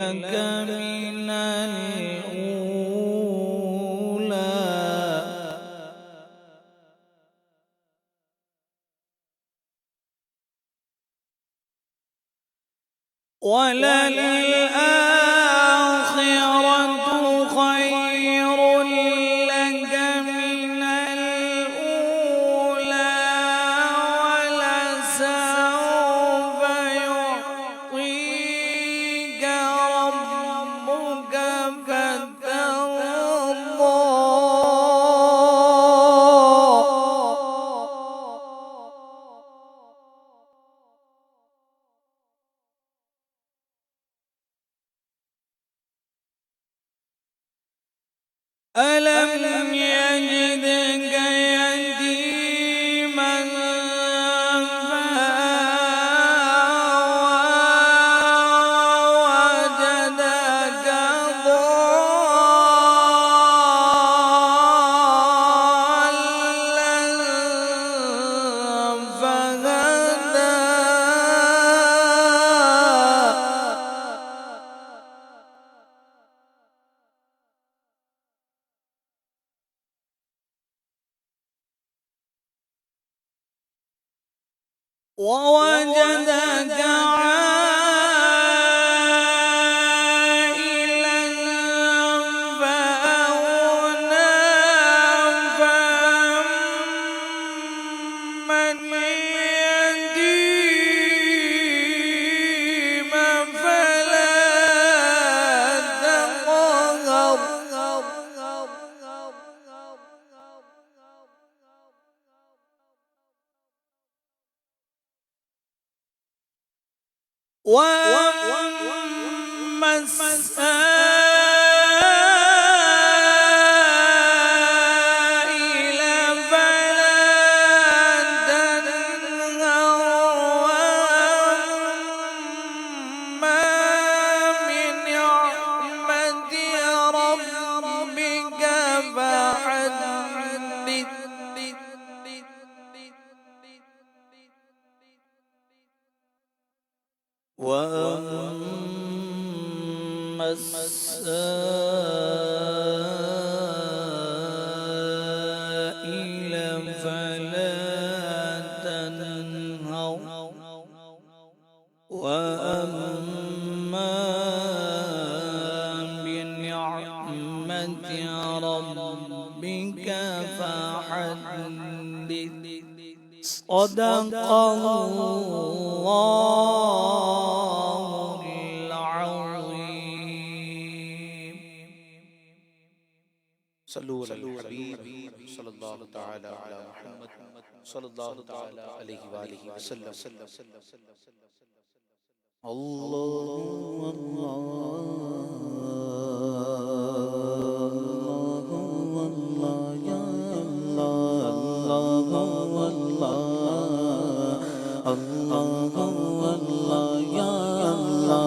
لك من الأولى وللآخرة خير لك من الأولى ولسوف يعطيك ربك فترضى ألم يجدك يتيما فآوى ووجدك ضالا فهدى ووجدك عائلا فأغنى فأما اليتيم فلا تقهر وأما السائل فلا تنهر وأما بنعمة ربك فحدث وأما السائل فلا تنهر وأما بنعمة ربك فحدث صدق الله العظيم. صلوا على الحبيب صلى الله تعالى على محمد صلى الله تعالى عليه وآله وسلم. الله الله يا الله الله يا الله يا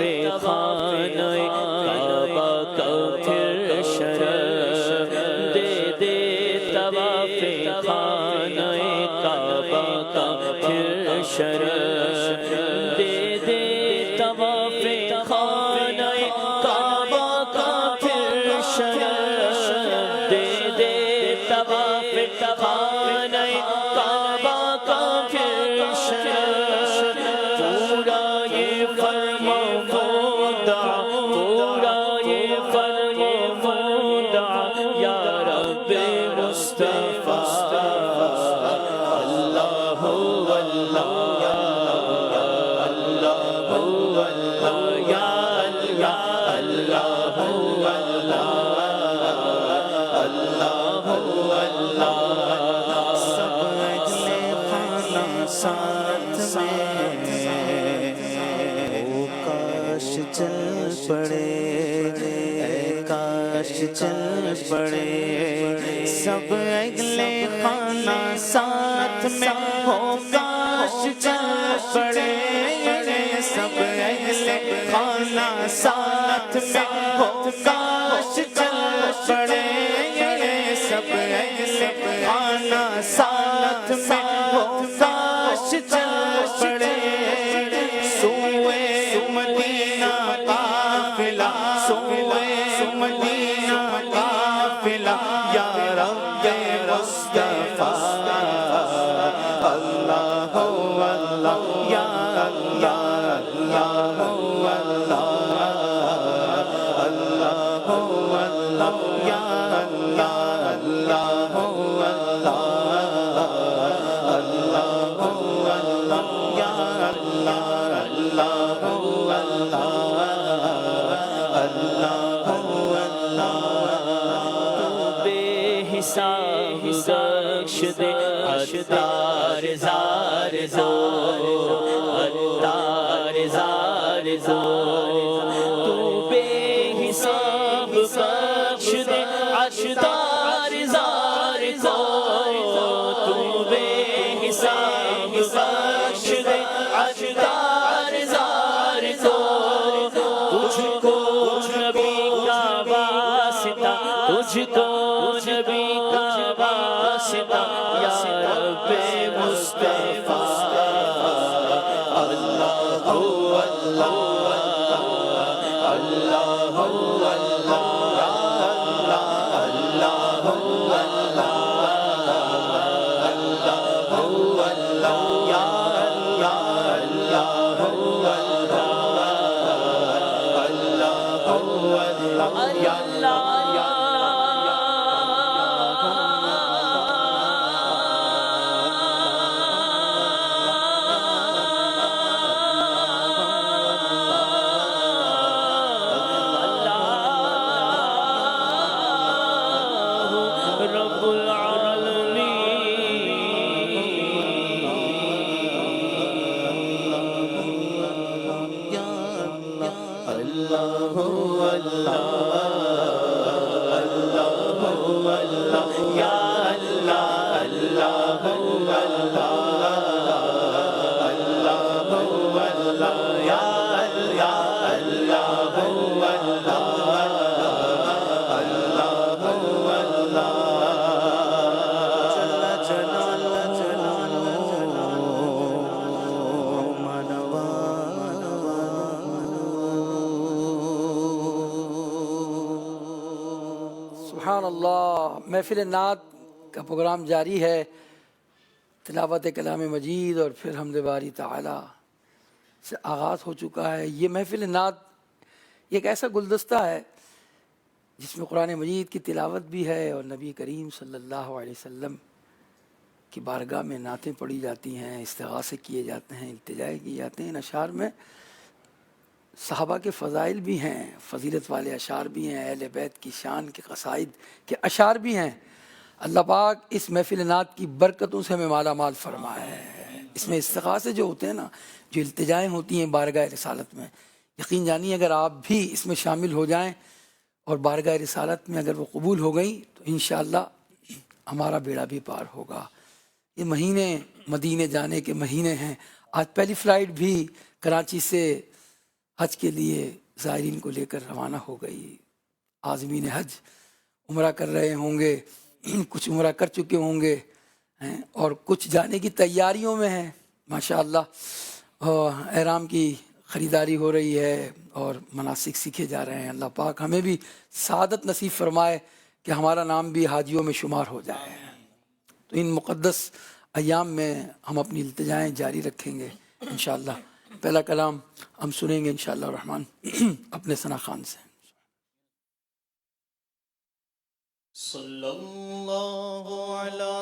خانہ کعبہ کا پھر شرف دے دے طواف خانہ کعبہ کا پھر شرف دے دے طواف خانہ کعبہ کا پھر شرف دے دے طواف خانہ کعبہ کا پھر شرف پورا یہ فرما مودع پورا یہ فرما مودع یا رب مصطفیٰ اللہ اللہ یا اللہ یا اللہ سب اگلے خانہ ساتھ میں او کاش چل پڑے کاش چل پڑے سب اگلے خانہ ساتھ میں ہو کاش چل پڑے سب اگلے خانہ ساتھ میں ہو کاش چل پڑے سب اگلے خانہ ساتھ میں ہو کاش چل پڑے سوئے مدینہ قافلہ سوئے مدینہ قافلہ یا رب مصطفیٰ اللہ اللہ یا اللہ اللہ اللہ یا اللہ بے حساب بخش دے اتار زار زار اتار زار زار تو بے حساب بخش دے اتار زار زار تو بے حساب بخش دے اتار زار زار تجھ کو نبی کا واسطہ تجھ کو نبی کا واسطہ یا رب مصطفیٰ اللہ اللہ اللہ رب سبحان اللہ. محفل نعت کا پروگرام جاری ہے. تلاوت کلام مجید اور پھر حمد باری تعالی سے آغاز ہو چکا ہے. یہ محفل نعت ایک ایسا گلدستہ ہے جس میں قرآن مجید کی تلاوت بھی ہے اور نبی کریم صلی اللہ علیہ وسلم کی بارگاہ میں نعتیں پڑھی جاتی ہیں، استغاثے کیے جاتے ہیں، التجائے کیے جاتے ہیں. ان اشعار میں صحابہ کے فضائل بھی ہیں، فضیلت والے اشعار بھی ہیں، اہل بیت کی شان کے قصائد کے اشعار بھی ہیں. اللہ پاک اس محفل نعت کی برکتوں سے ہمیں مالا مال فرمائے. اس میں استغاثے جو ہوتے ہیں نا، جو التجائیں ہوتی ہیں بارگاہ رسالت میں، یقین جانیے اگر آپ بھی اس میں شامل ہو جائیں اور بارگاہ رسالت میں اگر وہ قبول ہو گئیں تو انشاءاللہ ہمارا بیڑا بھی پار ہوگا. یہ مہینے مدینے جانے کے مہینے ہیں. آج پہلی فلائٹ بھی کراچی سے حج کے لیے زائرین کو لے کر روانہ ہو گئی. عازمین حج عمرہ کر رہے ہوں گے، کچھ عمرہ کر چکے ہوں گے اور کچھ جانے کی تیاریوں میں ہیں. ماشاءاللہ احرام کی خریداری ہو رہی ہے اور مناسک سیکھے جا رہے ہیں. اللہ پاک ہمیں بھی سعادت نصیب فرمائے کہ ہمارا نام بھی حاجیوں میں شمار ہو جائے. تو ان مقدس ایام میں ہم اپنی التجائیں جاری رکھیں گے انشاءاللہ. پہلا کلام ہم سنیں گے انشاءاللہ الرحمن اپنے ثنا خان سے. صلی اللہ علی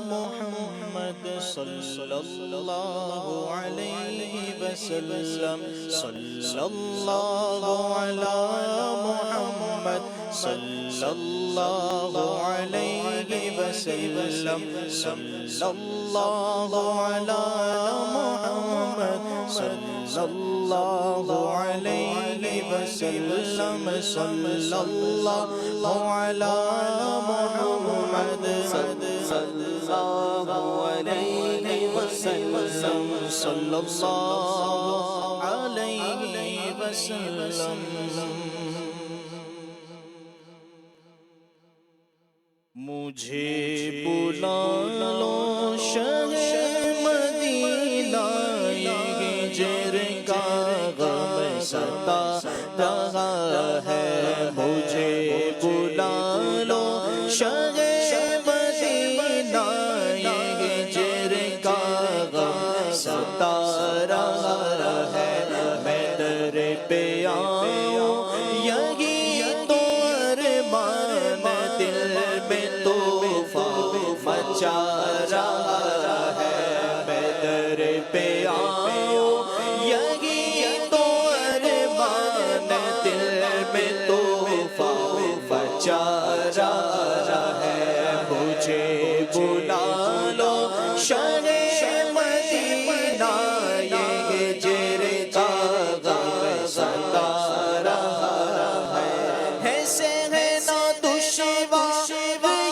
محمد صلی اللہ علیہ وسلم صلی اللہ علی محمد صلی اللہ علیہ وسلم صلی اللہ علی محمد صلی اللہ علیہ وسلم صلی اللہ علی محمد صلی اللہ علیہ وسلم صلی اللہ علیہ وسلم. مجھے بلا لو شہ مدینہ، یہ ہجر کا غم ستا رہا ہے. مجھے بلا لو شہ مدینہ، یہ ہجر کا غم ستا رہا ہے. میں در پہ آؤں یہی تو ارمان دل میں طوفان مچا رہا ہے. میں در پہ آؤں یہی تو ارمان دل میں طوفان مچا رہا ہے. مجھے بلا لو شہ مدینہ، یہ ہجر کا غم ستا رہا ہے. صحنا دشوار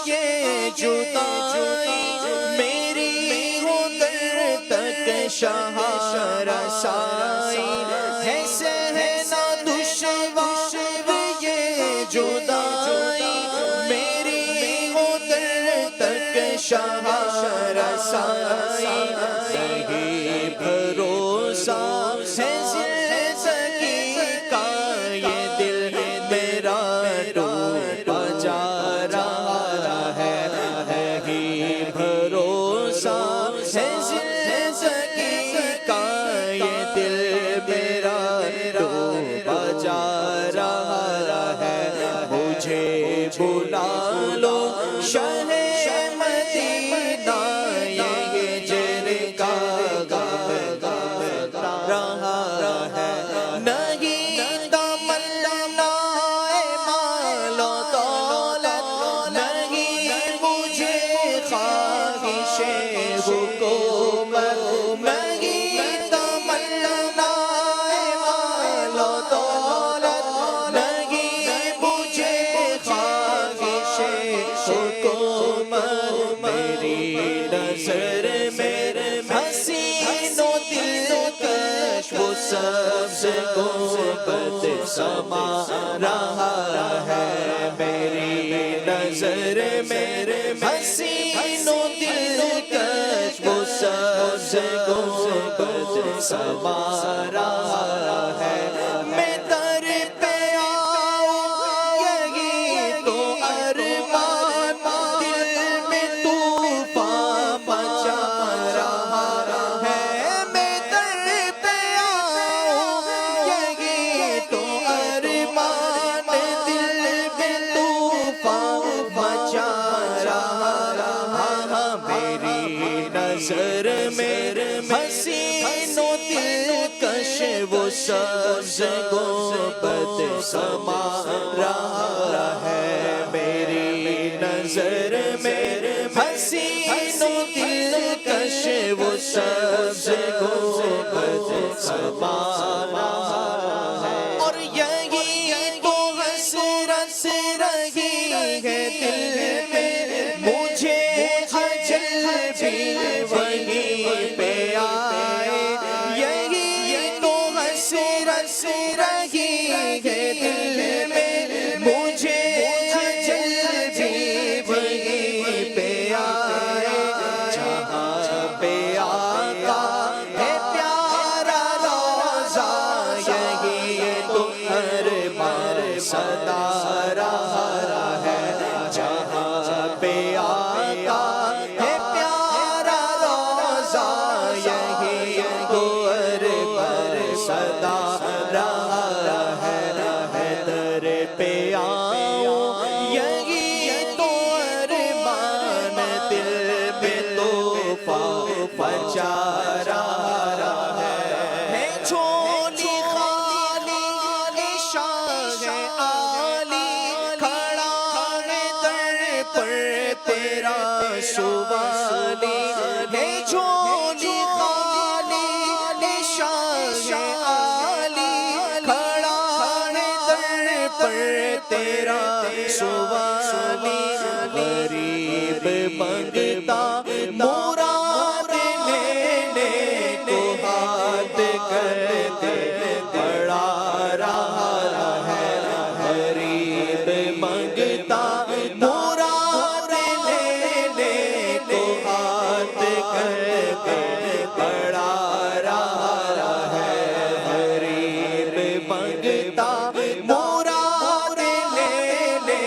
یہ جدائی، میری ہو در تک شاہ رسائی. ہے صحنا دشوار یہ جدائی، میری ہو در تک شاہ رسائی. یہی بھروسہ ہے زندگی کا، یہ دل میرا ڈوبا جا رہا ہے. یہی بھروسہ ہے زندگی کا، یہ دل میرا ڈوبا جا رہا ہے. مجھے بلا لو شہ مدینہ، یہ ہجر کا غم رہا ہے. نہیں تمنا مال و دولت، نہیں مجھے خواہش حکومت، نہیں تمنا مال و دولت، نہیں مجھے خواہش حکومت. میری نظر میں حسین و دلکش وہ سبز گنبد سما رہا ہے. میری نظر میں حسین و دلکش وہ سبز گنبد سما رہا ہے. میں در پہ آؤں یہی تو ارمان دل میں طوفان مچا رہا ہے. میں در پہ آؤں یہی تو ارمان دل میں طوفان مچا رہا. میری نظر میں حسین و دلکش وہ سبز گنبد سما رہا ہے. میری نظر میں حسین و دلکش وہ سبز گنبد سما رہا ہے. اور یہی تو حسرت رہی ہے دل میں، مجھے اجل بھی وہیں پہ آئے. یہی تو حسرت ہنس رہی ہے دل میں مجھے اجل بھی وہیں پہ آئے جہاں پہ آقا ہے پیارا روضہ یہی تو ارمان صدا رہا ہے جہاں پہ آقا ہے پیارا روضہ یہی تو ارمان صدا رہا ہے در پہ آؤں یہی تو ارمان دل میں طوفان مچا رہا ہے جھولی خالی شاہ عالی کھڑا ہے در پر تیرا سوالی ہے جھولی خالی شاہ عالی کھڑا ہے در پر تیرا سوالی غریب منگتا مراد لینے کو ہاتھ کرتے بڑا رہا ہے غریب منگتا مراد لینے کو ہاتھ کرتے بڑا رہا ہے غریب منگتا مراد لینے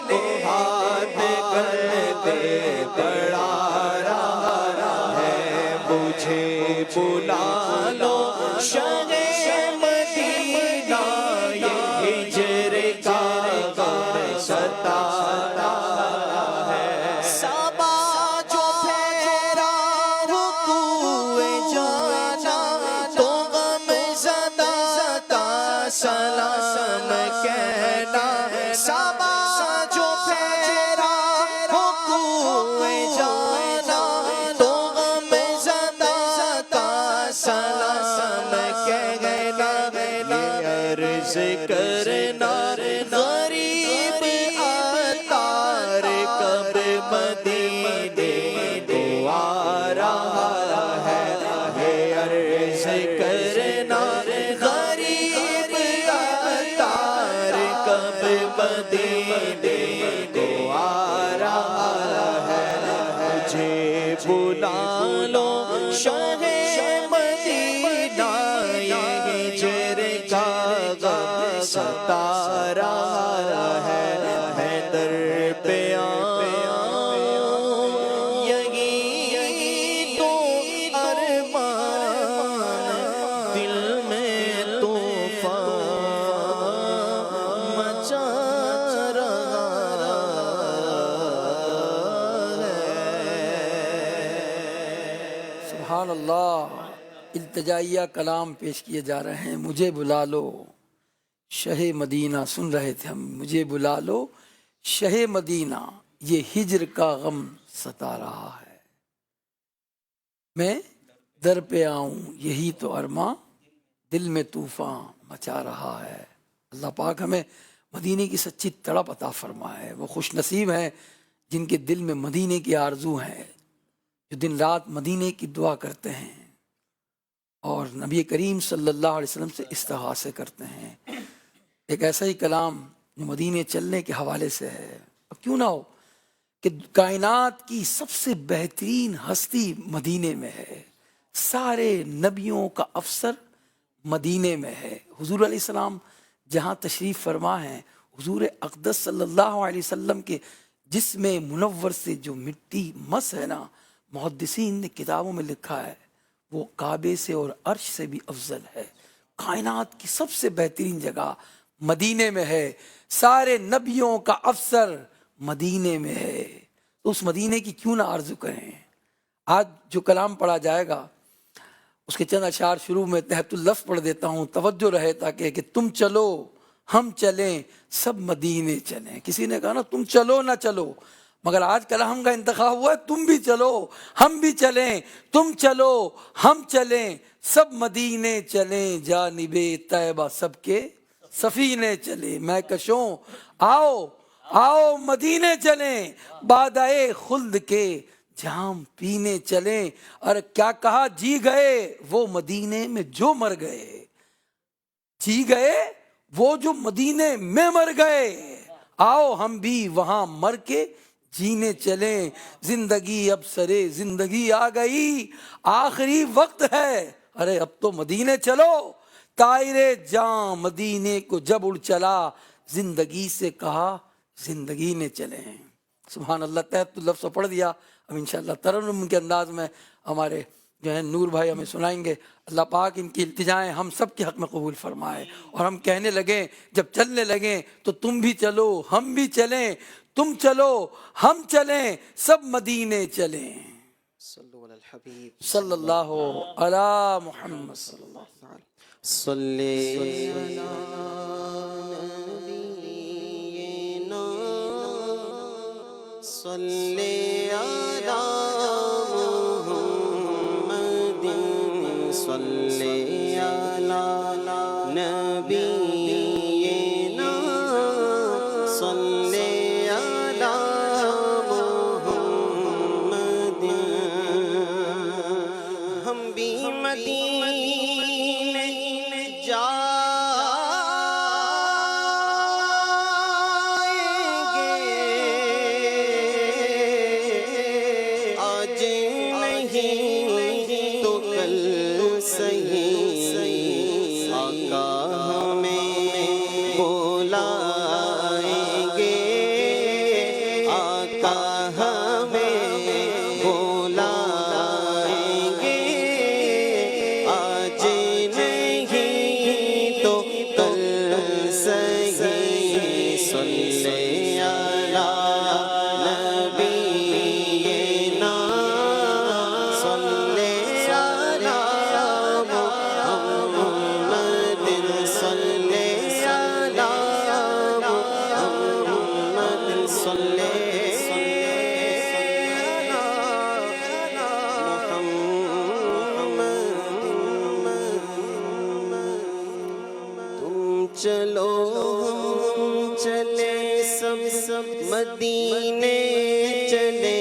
کو ہاتھ کرتے بڑا رہا ہے مجھے بلا لو شاہ مدینہ یہ ہجر کا غم ستاتا ہے صبا جو پھیرا رکوع جانا تو غم زدہ کا سلام کہنا صبا جو پھیرا رکوع جانا تو غم زدہ کا سلام کہنا یہ عرض کرنا غریب عطار کب مدینے کو آ رہا ہے یہ عرض کرنا غریب عطار کب مدینے کو آ رہا ہے مجھے بلا لو شاہ مدینہ یہ ہجر کا غم ستا رہا ہے میں در پہ آؤں یہی تو ارمان دل میں طوفان مچا رہا ہے سبحان اللہ. التجائیہ کلام پیش کیے جا رہے ہیں. مجھے بلا لو شہ مدینہ، سن رہے تھے ہم. مجھے بلا لو شہ مدینہ یہ ہجر کا غم ستا رہا ہے. میں در پہ آؤں یہی تو ارماں دل میں طوفان مچا رہا ہے. اللہ پاک ہمیں مدینے کی سچی تڑپ عطا فرمائے. وہ خوش نصیب ہیں جن کے دل میں مدینے کی آرزو ہے، جو دن رات مدینے کی دعا کرتے ہیں اور نبی کریم صلی اللہ علیہ وسلم سے استغاثے کرتے ہیں. ایک ایسا ہی کلام جو مدینے چلنے کے حوالے سے ہے. اب کیوں نہ ہو کہ کائنات کی سب سے بہترین ہستی مدینے میں ہے، سارے نبیوں کا افسر مدینے میں ہے. حضور علیہ السلام جہاں تشریف فرما ہیں، حضور اقدس صلی اللہ علیہ وسلم کے جسم منور سے جو مٹی مس ہے نا، محدثین نے کتابوں میں لکھا ہے وہ کعبے سے اور عرش سے بھی افضل ہے. کائنات کی سب سے بہترین جگہ مدینے میں ہے، سارے نبیوں کا افسر مدینے میں ہے. تو اس مدینے کی کیوں نہ آرزو کریں. آج جو کلام پڑھا جائے گا اس کے چند اشعار شروع میں تحت اللفظ پڑھ دیتا ہوں، توجہ رہے تاکہ کہ تم چلو ہم چلیں سب مدینے چلیں. کسی نے کہا نا تم چلو نہ چلو، مگر آج کلام کا انتخاب ہوا ہے تم بھی چلو ہم بھی چلیں، تم چلو ہم چلیں سب مدینے چلیں، جانب طیبہ سب کے سفینے چلے. میں کشوں آؤ آؤ مدینے چلیں، بادئے خلد کے جام پینے چلیں. اور کیا کہا جی گئے وہ مدینے میں جو مر گئے، جی گئے وہ جو مدینے میں مر گئے، آؤ ہم بھی وہاں مر کے جینے چلیں، زندگی اب سرے زندگی آ گئی، آخری وقت ہے، ارے اب تو مدینے چلو۔ طائر جاں مدینے کو جب اڑ چلا، زندگی سے کہا زندگی نے چلیں۔ سبحان اللہ، تحت لفظ پڑھ دیا، اب انشاءاللہ ترنم کے انداز میں ہمارے جو ہے نور بھائی ہمیں سنائیں گے۔ اللہ پاک ان کی التجائیں ہم سب کے حق میں قبول فرمائے، اور ہم کہنے لگیں، جب چلنے لگیں تو تم بھی چلو ہم بھی چلیں، تم چلو ہم چلیں، سب مدینے چلیں۔ صلو علی الحبیب صلی اللہ علی محمد صلی اللہ علیہ وسلم۔ صلی صلی علی محمد صلی علی نبینا صلی علی محمد۔ ہم بھی مدینے آج نہیں تو کل صحیح آقا ہمیں بلائیں گے، آقا ہمیں بلائیں گے، آج نہیں تو کل صحیح۔ صلی علی چلو ہم چلے سب مدینے چلے،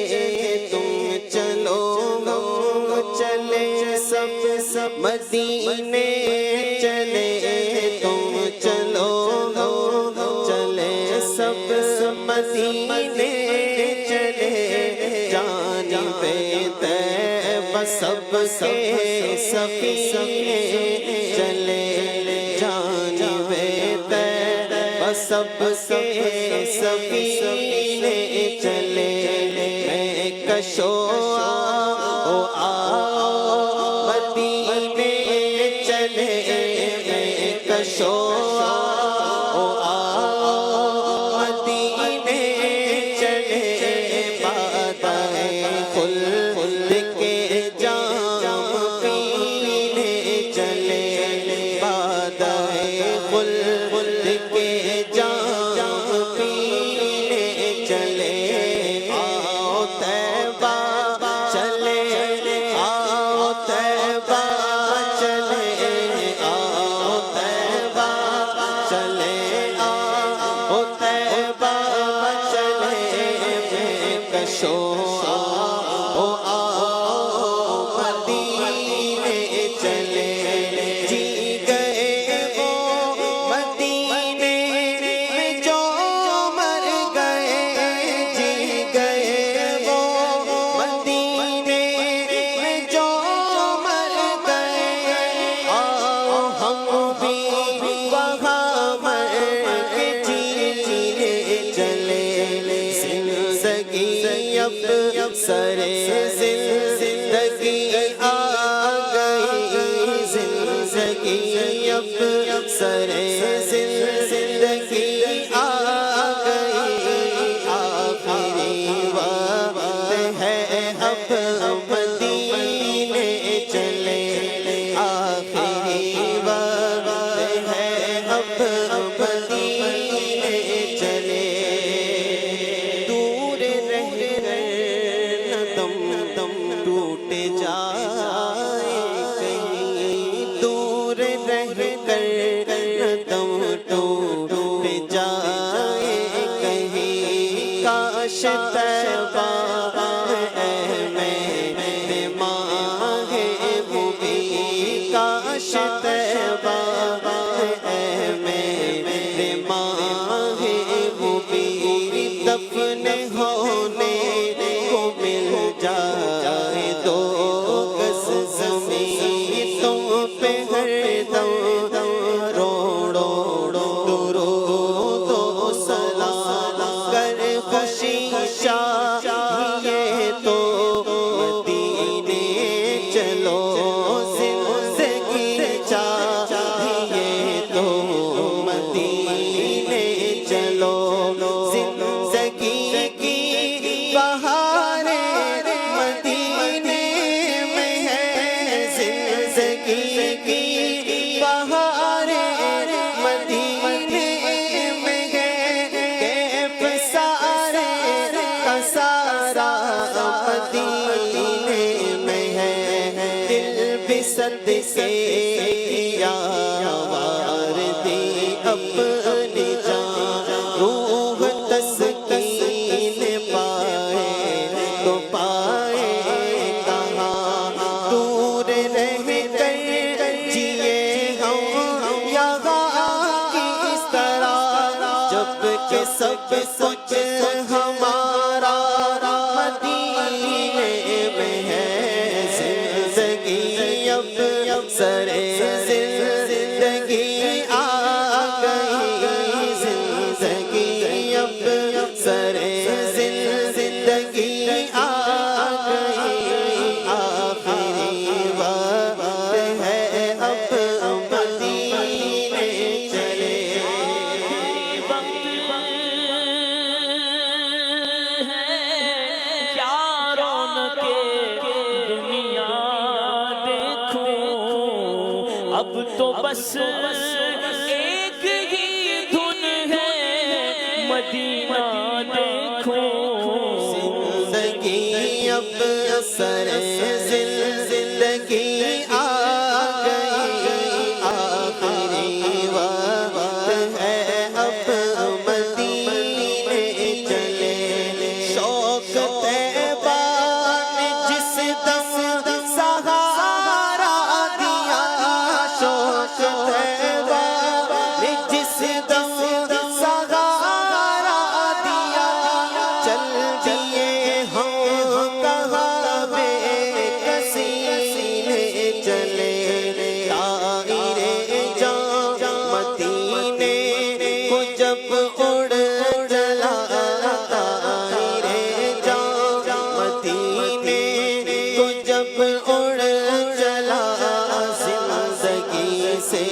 تم چلو ہم چلے سب مدینے چلے، تم چلو ہم چلے سب مدینے چلے، جانب طیبہ سب کے سفی چلے، جانب طیبہ سب کے سفینے چلے، میں کشو مدینے چلے، میں کشو مدینے چلے، بادائے خلد کے جام پینے چلے، بادائے خلد کے جام پینے چلے، آؤ طیبہ چلے، آؤ طیبہ چلے، آؤ طیبہ چلے، آؤ طیبہ چلے، میں کشو مدینے چلے، جی گئے وہ مدینے میں جو مر گئے، جی گئے وہ مدینے میں جو مر گئے، آؤ ہم بھی وہاں مر کے جینے چلے، زندگی اب سرے زندگی آ گئی، زندگی اب سرے زندگی آ گئی، آخری وقت ہے اب مدینے چلے، آخری وقت ہے اب مدینے چلے، دور رہ کر نہ دم ٹوٹ جائے کہیں، دور رہ کر نہ دم ٹوٹ جائے کہیں، کاش طیبہ میں ماہ مبین، کاش طیبہ اپنی جان روح تسکین پائے تو پائے کہاں دور رہ کر جیے ہم یہاں کس طرح جب کہ سب کچھ ہمارا مدینے میں ہے زندگی اب سرے زندگی آ گئی زندگی اب سرے زندگی آ گئی آخری وقت ہے اب مدینے چلے کیا رونقیں دنیا دیکھوں اب تو بس ایک ہی دھن ہے مدینہ دیکھوں زندگی اب سرے زندگی آ گئی آخری وقت ہے اب مدینے چلے شوق طیبہ نے جس دم سہارا دیا شوق طیبہ نے جس دم سہارا دیا چل دیے ہم کہاں بے کسی نے چلے دائرے جان مدینے کو جب اڑ چلا دائرے جان مدینے کو جب اڑ چلا زندگی سے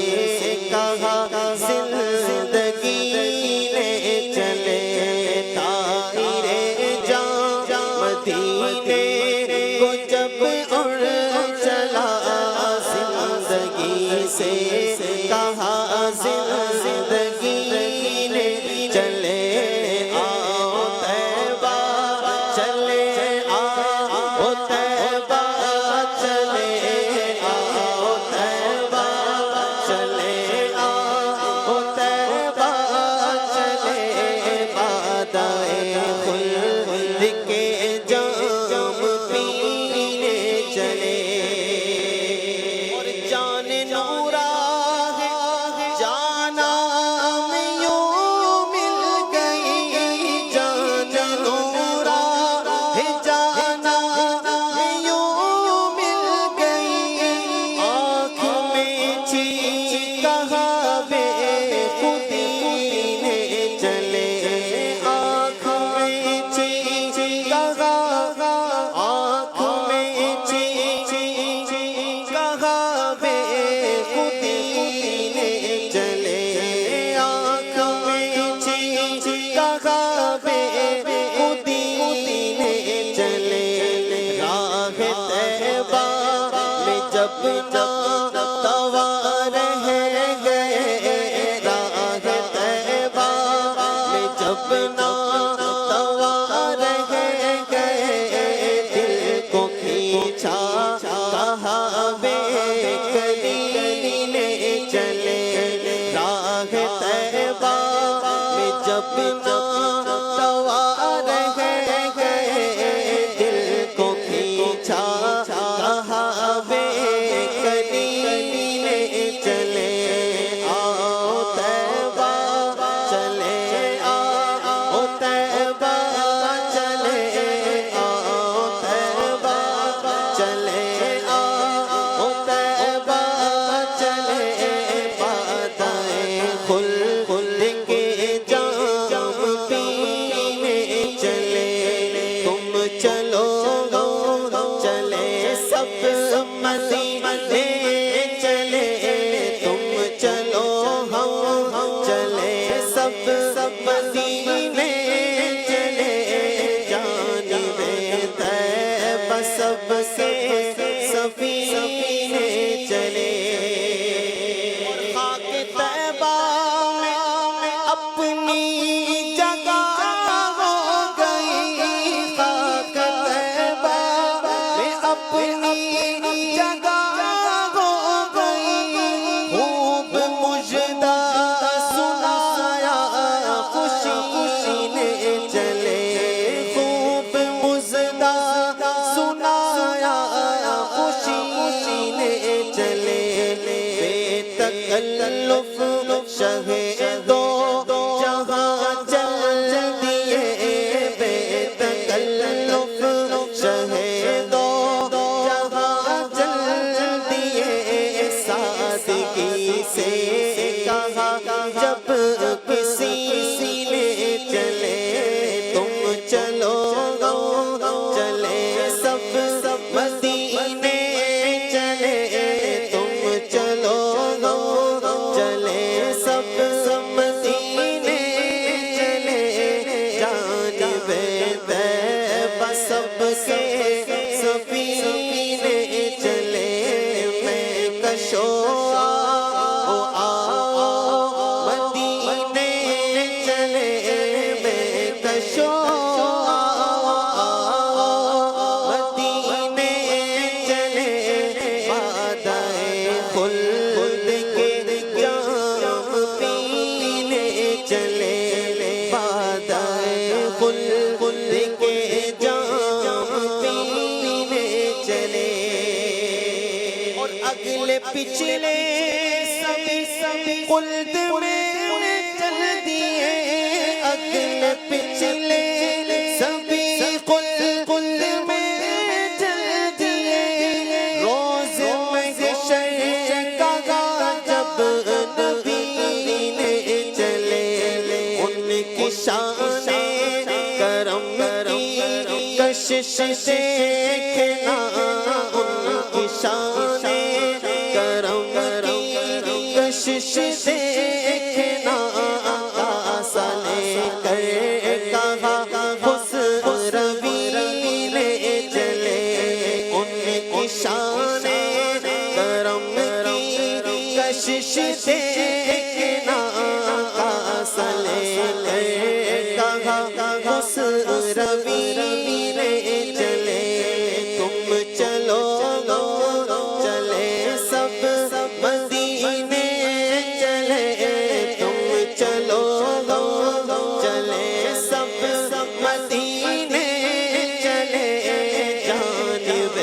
کہا زندگی نے چلے دائرے جان مدینے کو جب اڑ چلا زندگی سے کہا زندگی نے چلے آؤ طیبہ چلے آؤ طیبہ چلے آؤ طیبہ چلے آؤ طیبہ چلے بادائے خلد کے جام پینے چلے اور جان نورا ہے جانا میں یوں مل گئی جان نورا ہے جانا میں یوں مل گئی آنکھ میں چھی کہا بے خودی نے چلے آنکھ میں چھی کہا آنکھ میں چھی کہا بے خودی نے چلے آنکھ میں چھی کہا بے خودی نے چلے راہ طیبہ میں جب نہ توا رہ گئے راہ طیبہ میں جب نہ توا رہ گئے دل کو کھینچا کہا بے کلی نے چلے راہ طیبہ میں جب نہ توا رہ گئے دل کو کھینچا کہا بے کلی نے چلے آؤ طیبہ چلے آؤ طیبہ چلے آؤ طیبہ چلے آؤ طیبہ چلے بادائے خلد کے جام پینے چلے تم چلو چلے سب مدینے چلے تم چلو ہم چلے سب مدینے چلے جانب طیبہ سب سے سفینے چلے خاک طیبہ میں اپنی جگہ ہو گئی خاک طیبہ میں اپنی جگہ ہو گئی خوب مجدہ سنا جب کسی نے چلے تم چلو چلے سب مدینے چلے تم چلو چلے سب مدینے چلے جانب طیبہ سب کے سفینے چلے میں کشو مدینے چلے میں کشو مدینے چلے وعدہ خلد کے جام پینے چلے وعدہ خلد کے جام پینے چلے اور اگلے پچھلے سبھی خلد میں چل دیے اگلے پچھلے سبھی خلد میں چل دیے روز محشر کا جب نبی نے چلے ان کی شان کرم کی کشش دیکھنا ان کی شان کرم کی کشش دیکھنا آسا لے کر کہا خسروی نے چلے ان کی شان کرم کی کشش دیکھنا آسا لے کر کہا خسروی نے چلے تم چلو چلے سب مدینے چلے تم چلو چلے سب مدینے چلے جانب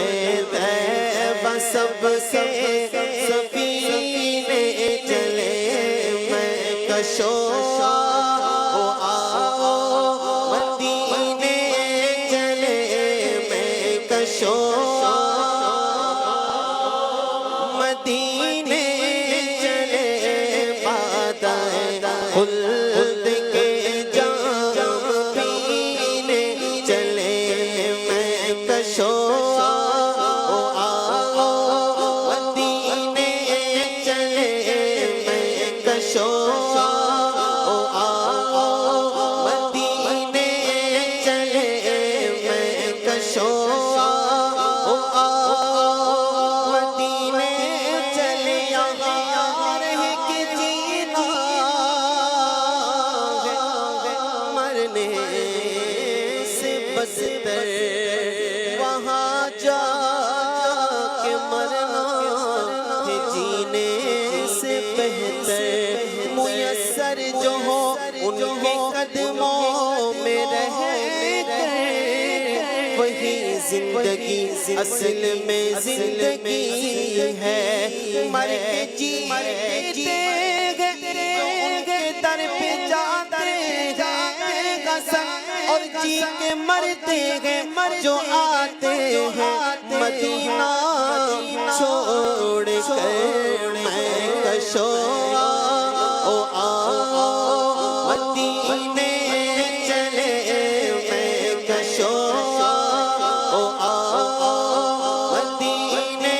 طیبہ سب کے سفینے چلے میں کشو مدینے چلے میں کشو مدینے چلے وعدہ خلد کے جام پینے چلے میں کشو مدینے چلے میں کشو مدینے چلے میں کشو مدینے چلے یہاں رہ کے جینا مرنے سے بدتر وہاں جا کے مرنا ہے جینے سے بہتر میسر جو ہو ان کے قدموں میں رہ وہی زندگی اصل میں زندگی ہے مر کے جیتے گئے در پہ جاتے گئے قسم اور جی کے مرتے ہیں جو آتے ہیں مدینہ چھوڑ کر میں کشو مدینے چلے میں کشو مدینے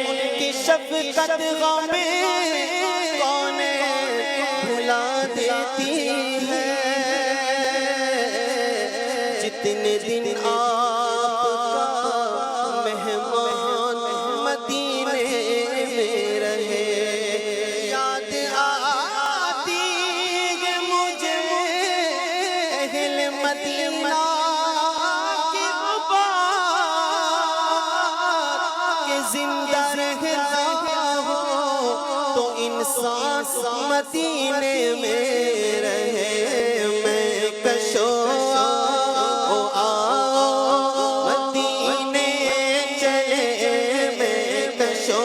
ان کی شفقت غم کون بھلا دیتی ہے جتنے دن آپ کا مہمان مدینے میں رہے یاد آتی ہے مجھے اہل مدینہ کی بات کہ زندہ رہنا ہو تو انسان مدینے میں رہے میں کشو مدینے چلے میں کشو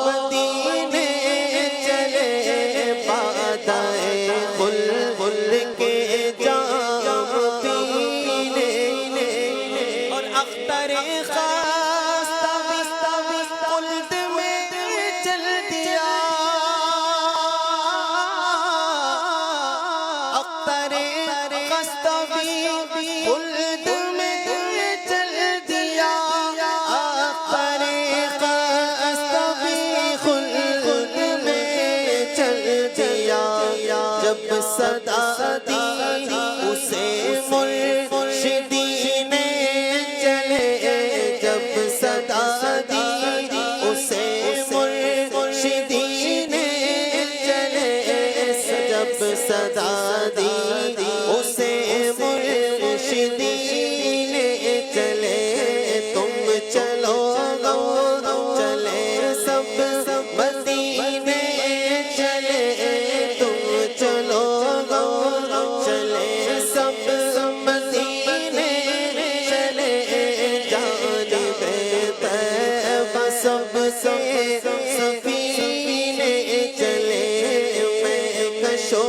مدینے چلے وعدہ خلد کے جام پینے اور اختر خاص خلد میں چل دیا دیا جب صدا دی اسے مرشدی نے چلے جب صدا دی اسے مرشدی نے چلے جب صدا دی اسے مرشدی نے چلے تم چلو چلے سب مدینے چلے تم چلو چلے سب مدینے چلے جانب طیبہ سب سے سفینے چلے میں کشو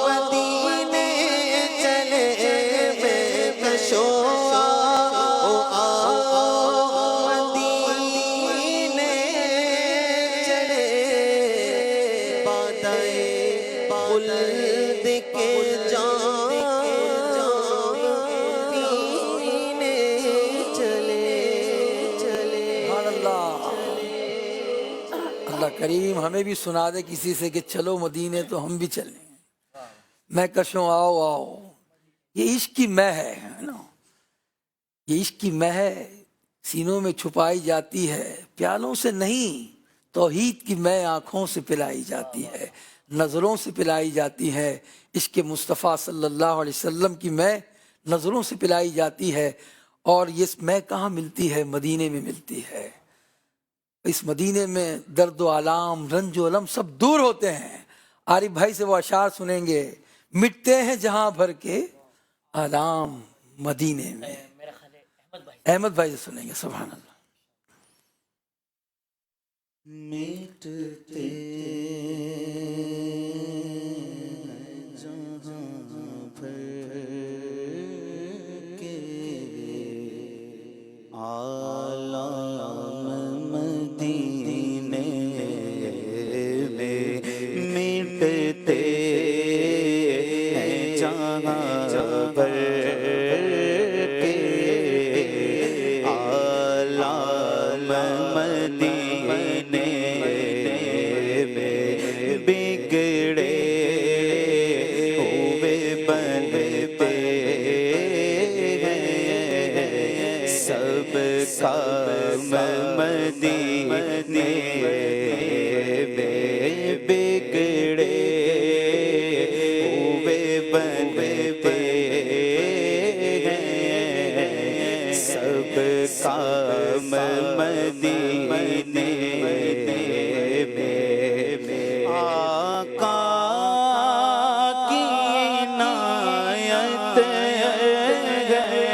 مدینے چلے میں کشو مدینے چلے بادائے خلد کے جام پینے چلے سبحان اللہ۔ اللہ کریم ہمیں بھی سنا دے کسی سے کہ چلو مدینے تو ہم بھی چلیں، میں کشوں آؤ آؤ۔ یہ عشق کی مہ ہے نا، یہ عشق کی مہ ہے، سینوں میں چھپائی جاتی ہے، پیالوں سے نہیں توحید کی مہ آنکھوں سے پلائی جاتی ہے، نظروں سے پلائی جاتی ہے۔ عشق مصطفیٰ صلی اللہ علیہ وسلم کی مہ نظروں سے پلائی جاتی ہے، اور یہ مہ کہاں ملتی ہے؟ مدینے میں ملتی ہے۔ اس مدینے میں درد و آلام، رنج و علم سب دور ہوتے ہیں۔ عارف بھائی سے وہ اشعار سنیں گے، مٹتے ہیں جہاں بھر کے آلام مدینے میں۔ احمد بھائی سے سنیں گے، سبحان اللہ۔ مٹتے جہاں بھر کے عالم مدینے میں مٹتے جہاں بھر کے عالم مدینے بگڑے ہوئے بنتے ہیں سب کام مدینے میں بگڑے ہوئے بنتے ہیں سب کام مدینے آقا کی عنایت ہے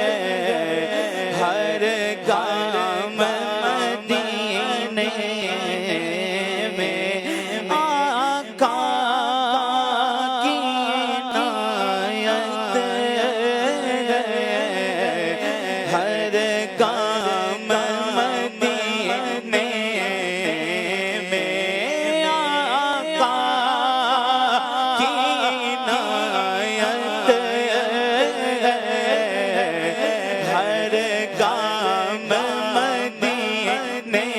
ہر گام مدینے میں آقا کی عنایت ہے ہر گام مدینے میں آقا کی عنایت ہے ہر گام مدینے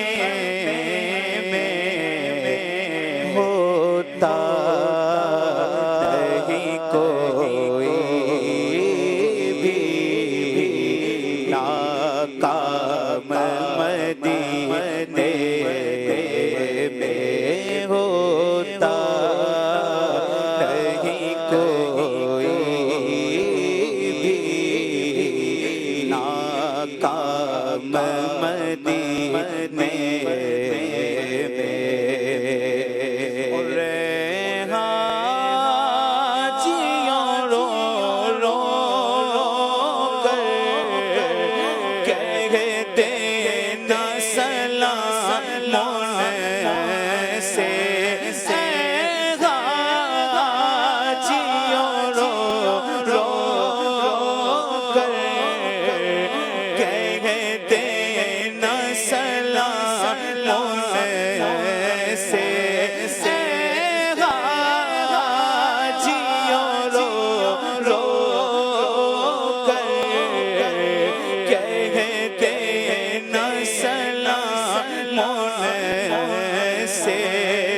سے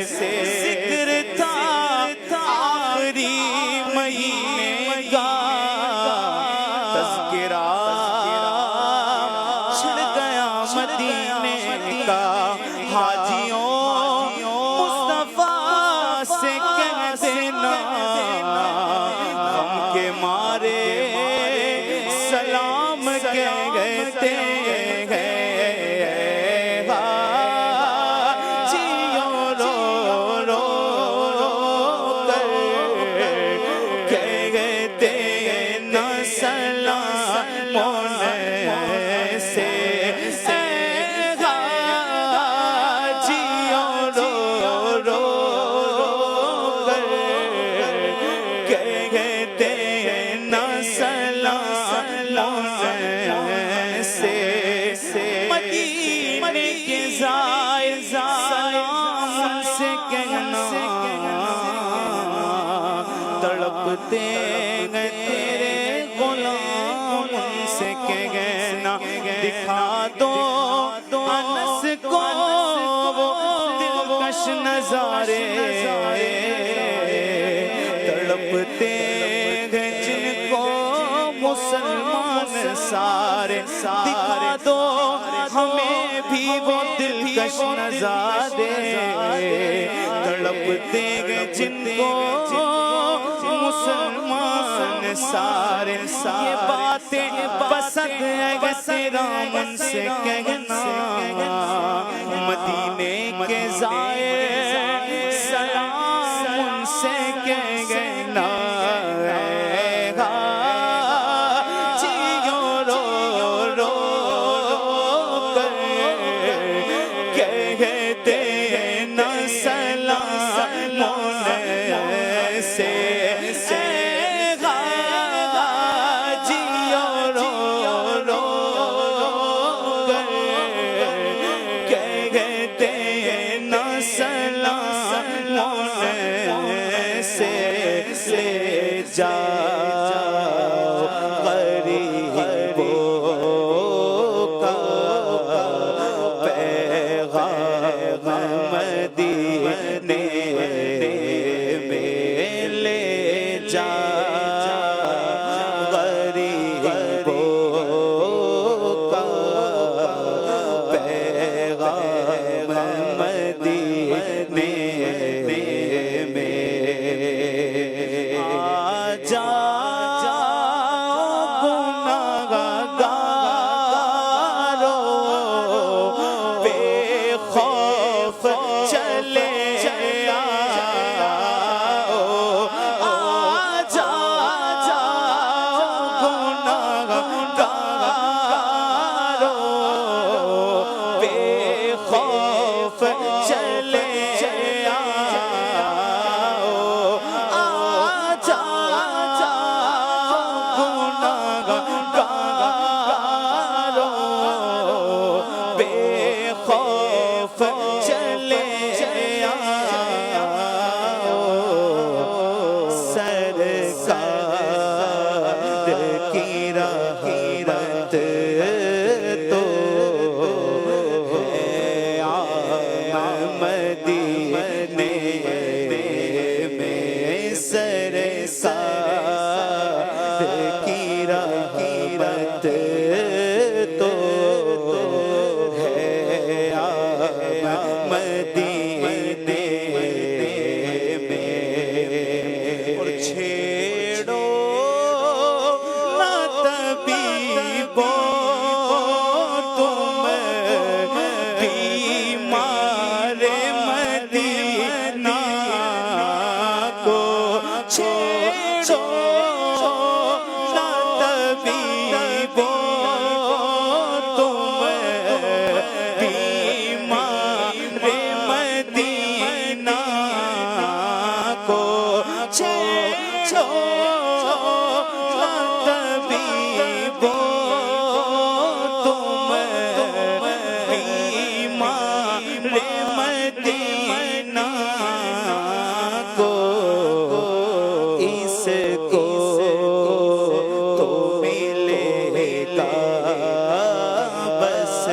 ذکر تھا آخری مہینے کا تذکرہ چھڑ گیا مدینے کا حاجیوں مصطفیٰ سے کہہ دینا غم کے مارے سلام کہتے ہیں جیوں رو رو کر کہتے نا سلام سے جیوں رو رو کر کہتے نا سلام سے مدینے کے زائر سلام سے کہنا تڑپتے ہیں تیرے غلام سے کہنا دکھا دو انس کو وہ دلکش نظارے تڑپتے ہیں جن کو مسلمان سارے دکھا دو ہمیں بھی وہ دلکش نظارے تڑپتے ہیں جن کو مسلمان سارے یہ باتیں پسند ہے تیرا من سے کہنا مدینے کے زائر سلام ان سے کہنا جیوں رو رو کر کہتے نا سلام سے جیوں رو رو کر کہتے نا سلام سے لے جاؤ غریبوں کا پیغام مدینے میں لے جاؤ غریبوں کا پیغام مدینے میں آ جاؤ گناہگاروں بے خوف چلے آؤ آ جاؤ گناہگاروں بے خوف چلے بس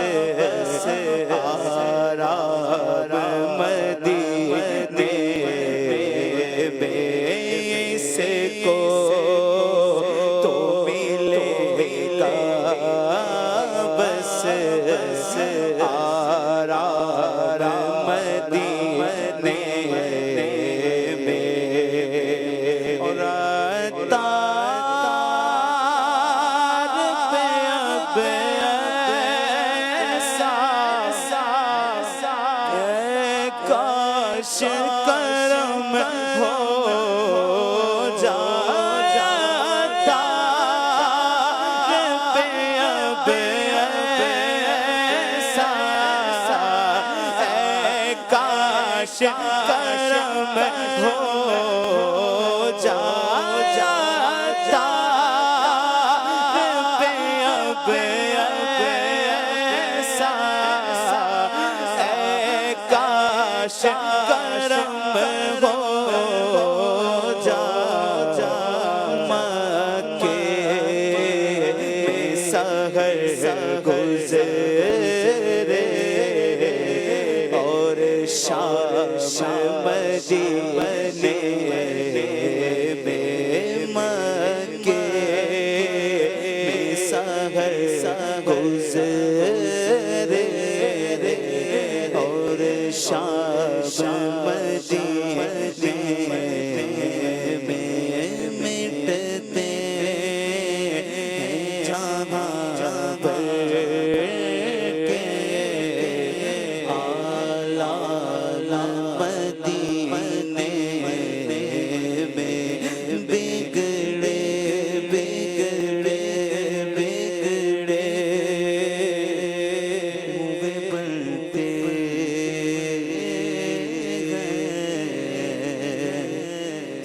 آرام مدینہ کاش کرم ہو جاتا پہ اب ایسا اے کاش کرم ہو جاتا پہ اب ایسا اے کاش کرم ہو جاتا مکے میں سحر گزرے اور شام مدینے میں مکے میں سحر گزرے اور شام مدینے میں مٹتے جہاں بھر کے آلہ مدینے میں بگڑے بگڑے بگڑے ہوئے بنتے ہیں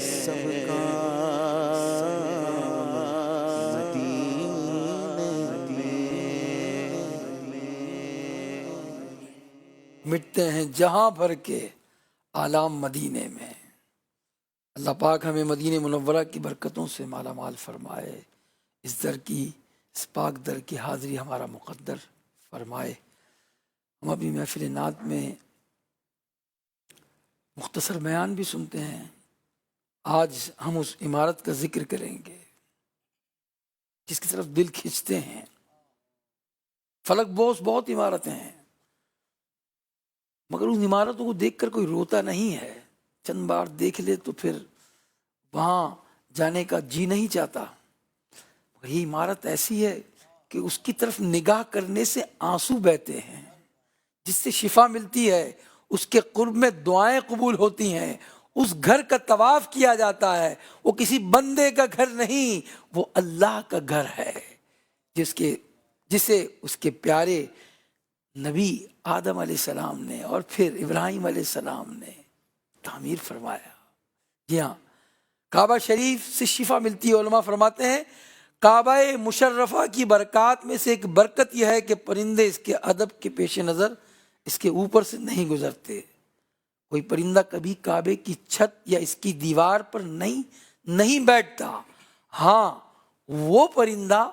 سب کا مٹتے ہیں جہاں بھر کے عالم مدینے میں۔ اللہ پاک ہمیں مدینہ منورہ کی برکتوں سے مالا مال فرمائے، اس در کی اس پاک در کی حاضری ہمارا مقدر فرمائے۔ ہم اپنی محفل نعت میں مختصر بیان بھی سنتے ہیں، آج ہم اس عمارت کا ذکر کریں گے جس کی طرف دل کھینچتے ہیں۔ فلک بوس بہت عمارتیں ہیں، مگر ان عمارتوں کو دیکھ کر کوئی روتا نہیں ہے، چند بار دیکھ لے تو پھر وہاں جانے کا جی نہیں چاہتا۔ مگر یہ عمارت ایسی ہے کہ اس کی طرف نگاہ کرنے سے آنسو بہتے ہیں، جس سے شفا ملتی ہے، اس کے قرب میں دعائیں قبول ہوتی ہیں، اس گھر کا طواف کیا جاتا ہے۔ وہ کسی بندے کا گھر نہیں، وہ اللہ کا گھر ہے، جسے اس کے پیارے نبی آدم علیہ السلام نے اور پھر ابراہیم علیہ السلام نے تعمیر فرمایا۔ جی ہاں، کعبہ شریف سے شفا ملتی ہے۔ علماء فرماتے ہیں کعبہ مشرفہ کی برکات میں سے ایک برکت یہ ہے کہ پرندے اس کے ادب کے پیش نظر اس کے اوپر سے نہیں گزرتے۔ کوئی پرندہ کبھی کعبے کی چھت یا اس کی دیوار پر نہیں بیٹھتا۔ ہاں، وہ پرندہ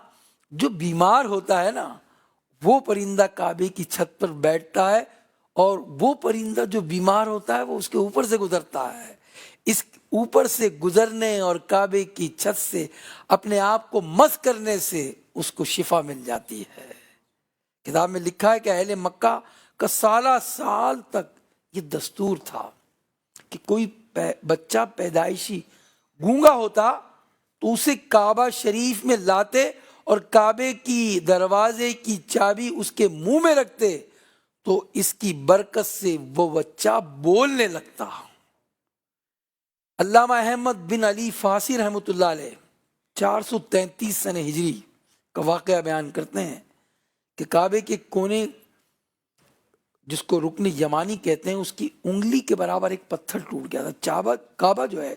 جو بیمار ہوتا ہے نا، وہ پرندہ کعبے کی چھت پر بیٹھتا ہے، اور وہ پرندہ جو بیمار ہوتا ہے وہ اس کے اوپر سے گزرتا ہے۔ اس اوپر سے گزرنے اور کعبے کی چھت سے اپنے آپ کو مس کرنے سے اس کو شفا مل جاتی ہے۔ کتاب میں لکھا ہے کہ اہل مکہ کا سالہ سال تک یہ دستور تھا کہ کوئی بچہ پیدائشی گونگا ہوتا تو اسے کعبہ شریف میں لاتے اور کعبے کی دروازے کی چابی اس کے منہ میں رکھتے تو اس کی برکت سے وہ بچہ بولنے لگتا۔ علامہ احمد بن علی فاسی رحمۃ اللہ علیہ 433 سن ہجری کا واقعہ بیان کرتے ہیں کہ کعبے کے کونے، جس کو رکن یمانی کہتے ہیں، اس کی انگلی کے برابر ایک پتھر ٹوٹ گیا تھا۔ کعبہ جو ہے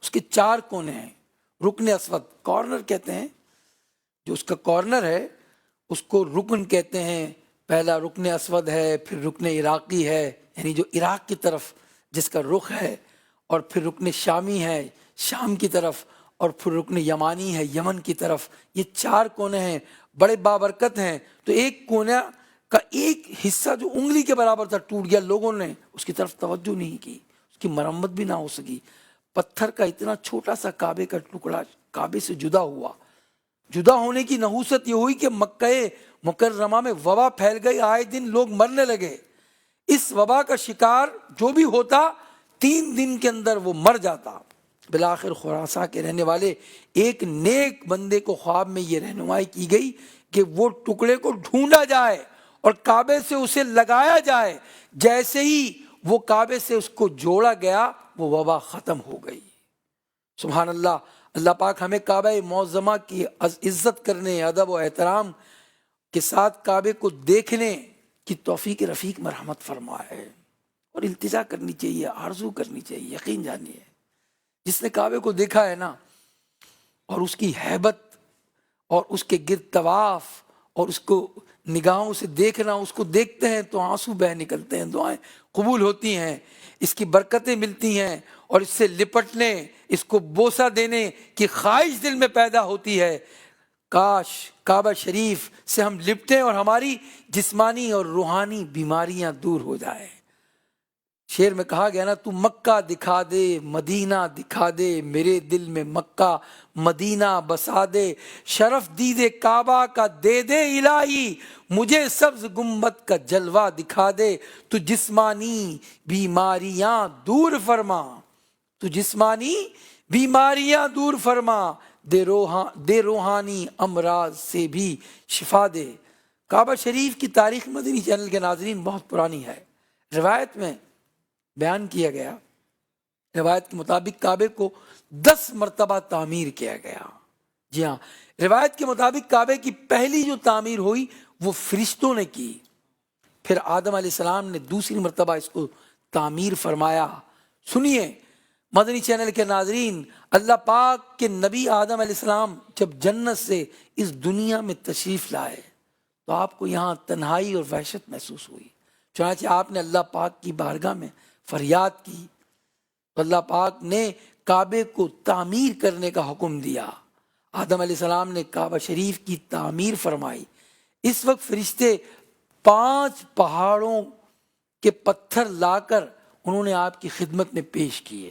اس کے 4 کونے ہیں۔ رکن اسود کارنر کہتے ہیں، جو اس کا کارنر ہے اس کو رکن کہتے ہیں۔ پہلا رکن اسود ہے، پھر رکن عراقی ہے، یعنی جو عراق کی طرف جس کا رخ ہے، اور پھر رکن شامی ہے شام کی طرف، اور پھر رکن یمانی ہے یمن کی طرف۔ یہ 4 کونے ہیں، بڑے بابرکت ہیں۔ تو ایک کونے کا ایک حصہ جو انگلی کے برابر تھا ٹوٹ گیا، لوگوں نے اس کی طرف توجہ نہیں کی، اس کی مرمت بھی نہ ہو سکی۔ پتھر کا اتنا چھوٹا سا کعبے کا ٹکڑا کعبے سے جدا ہوا۔ جدا ہونے کی نحوست یہ ہوئی کہ مکہ مکرمہ میں وبا پھیل گئی، آئے دن لوگ مرنے لگے۔ اس وبا کا شکار جو بھی ہوتا 3 دن کے اندر وہ مر جاتا۔ بالآخر خراساں کے رہنے والے ایک نیک بندے کو خواب میں یہ رہنمائی کی گئی کہ وہ ٹکڑے کو ڈھونڈا جائے اور کعبے سے اسے لگایا جائے۔ جیسے ہی وہ کعبے سے اس کو جوڑا گیا وہ وبا ختم ہو گئی۔ سبحان اللہ، اللہ پاک ہمیں کعبہ معظمہ کی عزت کرنے، ادب و احترام کے ساتھ کعبے کو دیکھنے کی توفیق رفیق مرحمت فرمائے، اور التجا کرنی چاہیے، آرزو کرنی چاہیے۔ یقین جانیے جس نے کعبے کو دیکھا ہے نا، اور اس کی ہیبت اور اس کے گرد طواف اور اس کو نگاہوں سے دیکھنا، اس کو دیکھتے ہیں تو آنسو بہہ نکلتے ہیں، دعائیں قبول ہوتی ہیں، اس کی برکتیں ملتی ہیں، اور اس سے لپٹنے، اس کو بوسہ دینے کی خواہش دل میں پیدا ہوتی ہے۔ کاش کعبہ شریف سے ہم لپٹیں اور ہماری جسمانی اور روحانی بیماریاں دور ہو جائیں۔ شعر میں کہا گیا نا، تو مکہ دکھا دے مدینہ دکھا دے، میرے دل میں مکہ مدینہ بسا دے، شرف دید کعبہ کا دے دے الہی، مجھے سبز گنبد کا جلوہ دکھا دے، تو جسمانی بیماریاں دور فرما، تو جسمانی بیماریاں دور فرما، دے روحانی امراض سے بھی شفا دے۔ کعبہ شریف کی تاریخ مدنی چینل کے ناظرین بہت پرانی ہے۔ روایت میں بیان کیا گیا، روایت کے مطابق کعبے کو 10 مرتبہ تعمیر کیا گیا۔ جی ہاں، روایت کے مطابق کعبے کی پہلی جو تعمیر ہوئی وہ فرشتوں نے کی، پھر آدم علیہ السلام نے دوسری مرتبہ اس کو تعمیر فرمایا۔ سنیے مدنی چینل کے ناظرین، اللہ پاک کے نبی آدم علیہ السلام جب جنت سے اس دنیا میں تشریف لائے تو آپ کو یہاں تنہائی اور وحشت محسوس ہوئی، چنانچہ آپ نے اللہ پاک کی بارگاہ میں فریاد کی تو اللہ پاک نے کعبے کو تعمیر کرنے کا حکم دیا۔ آدم علیہ السلام نے کعبہ شریف کی تعمیر فرمائی۔ اس وقت فرشتے 5 پہاڑوں کے پتھر لا کر انہوں نے آپ کی خدمت میں پیش کیے،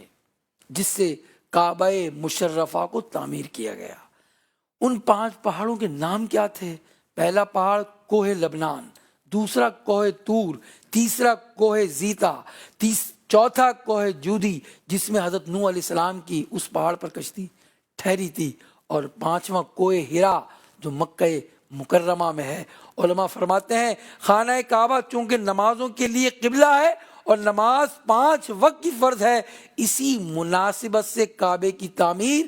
جس سے کعبہ مشرفہ کو تعمیر کیا گیا۔ ان 5 پہاڑوں کے نام کیا تھے؟ پہلا پہاڑ کوہ لبنان، دوسرا کوہ طور، تیسرا کوہ زیتا، چوتھا کوہ جودی جس میں حضرت نوح علیہ السلام کی اس پہاڑ پر کشتی ٹھہری تھی، اور 5واں کوہ ہرا جو مکہ مکرمہ میں ہے۔ علماء فرماتے ہیں خانہ کعبہ چونکہ نمازوں کے لیے قبلہ ہے اور نماز 5 وقت کی فرض ہے، اسی مناسبت سے کعبے کی تعمیر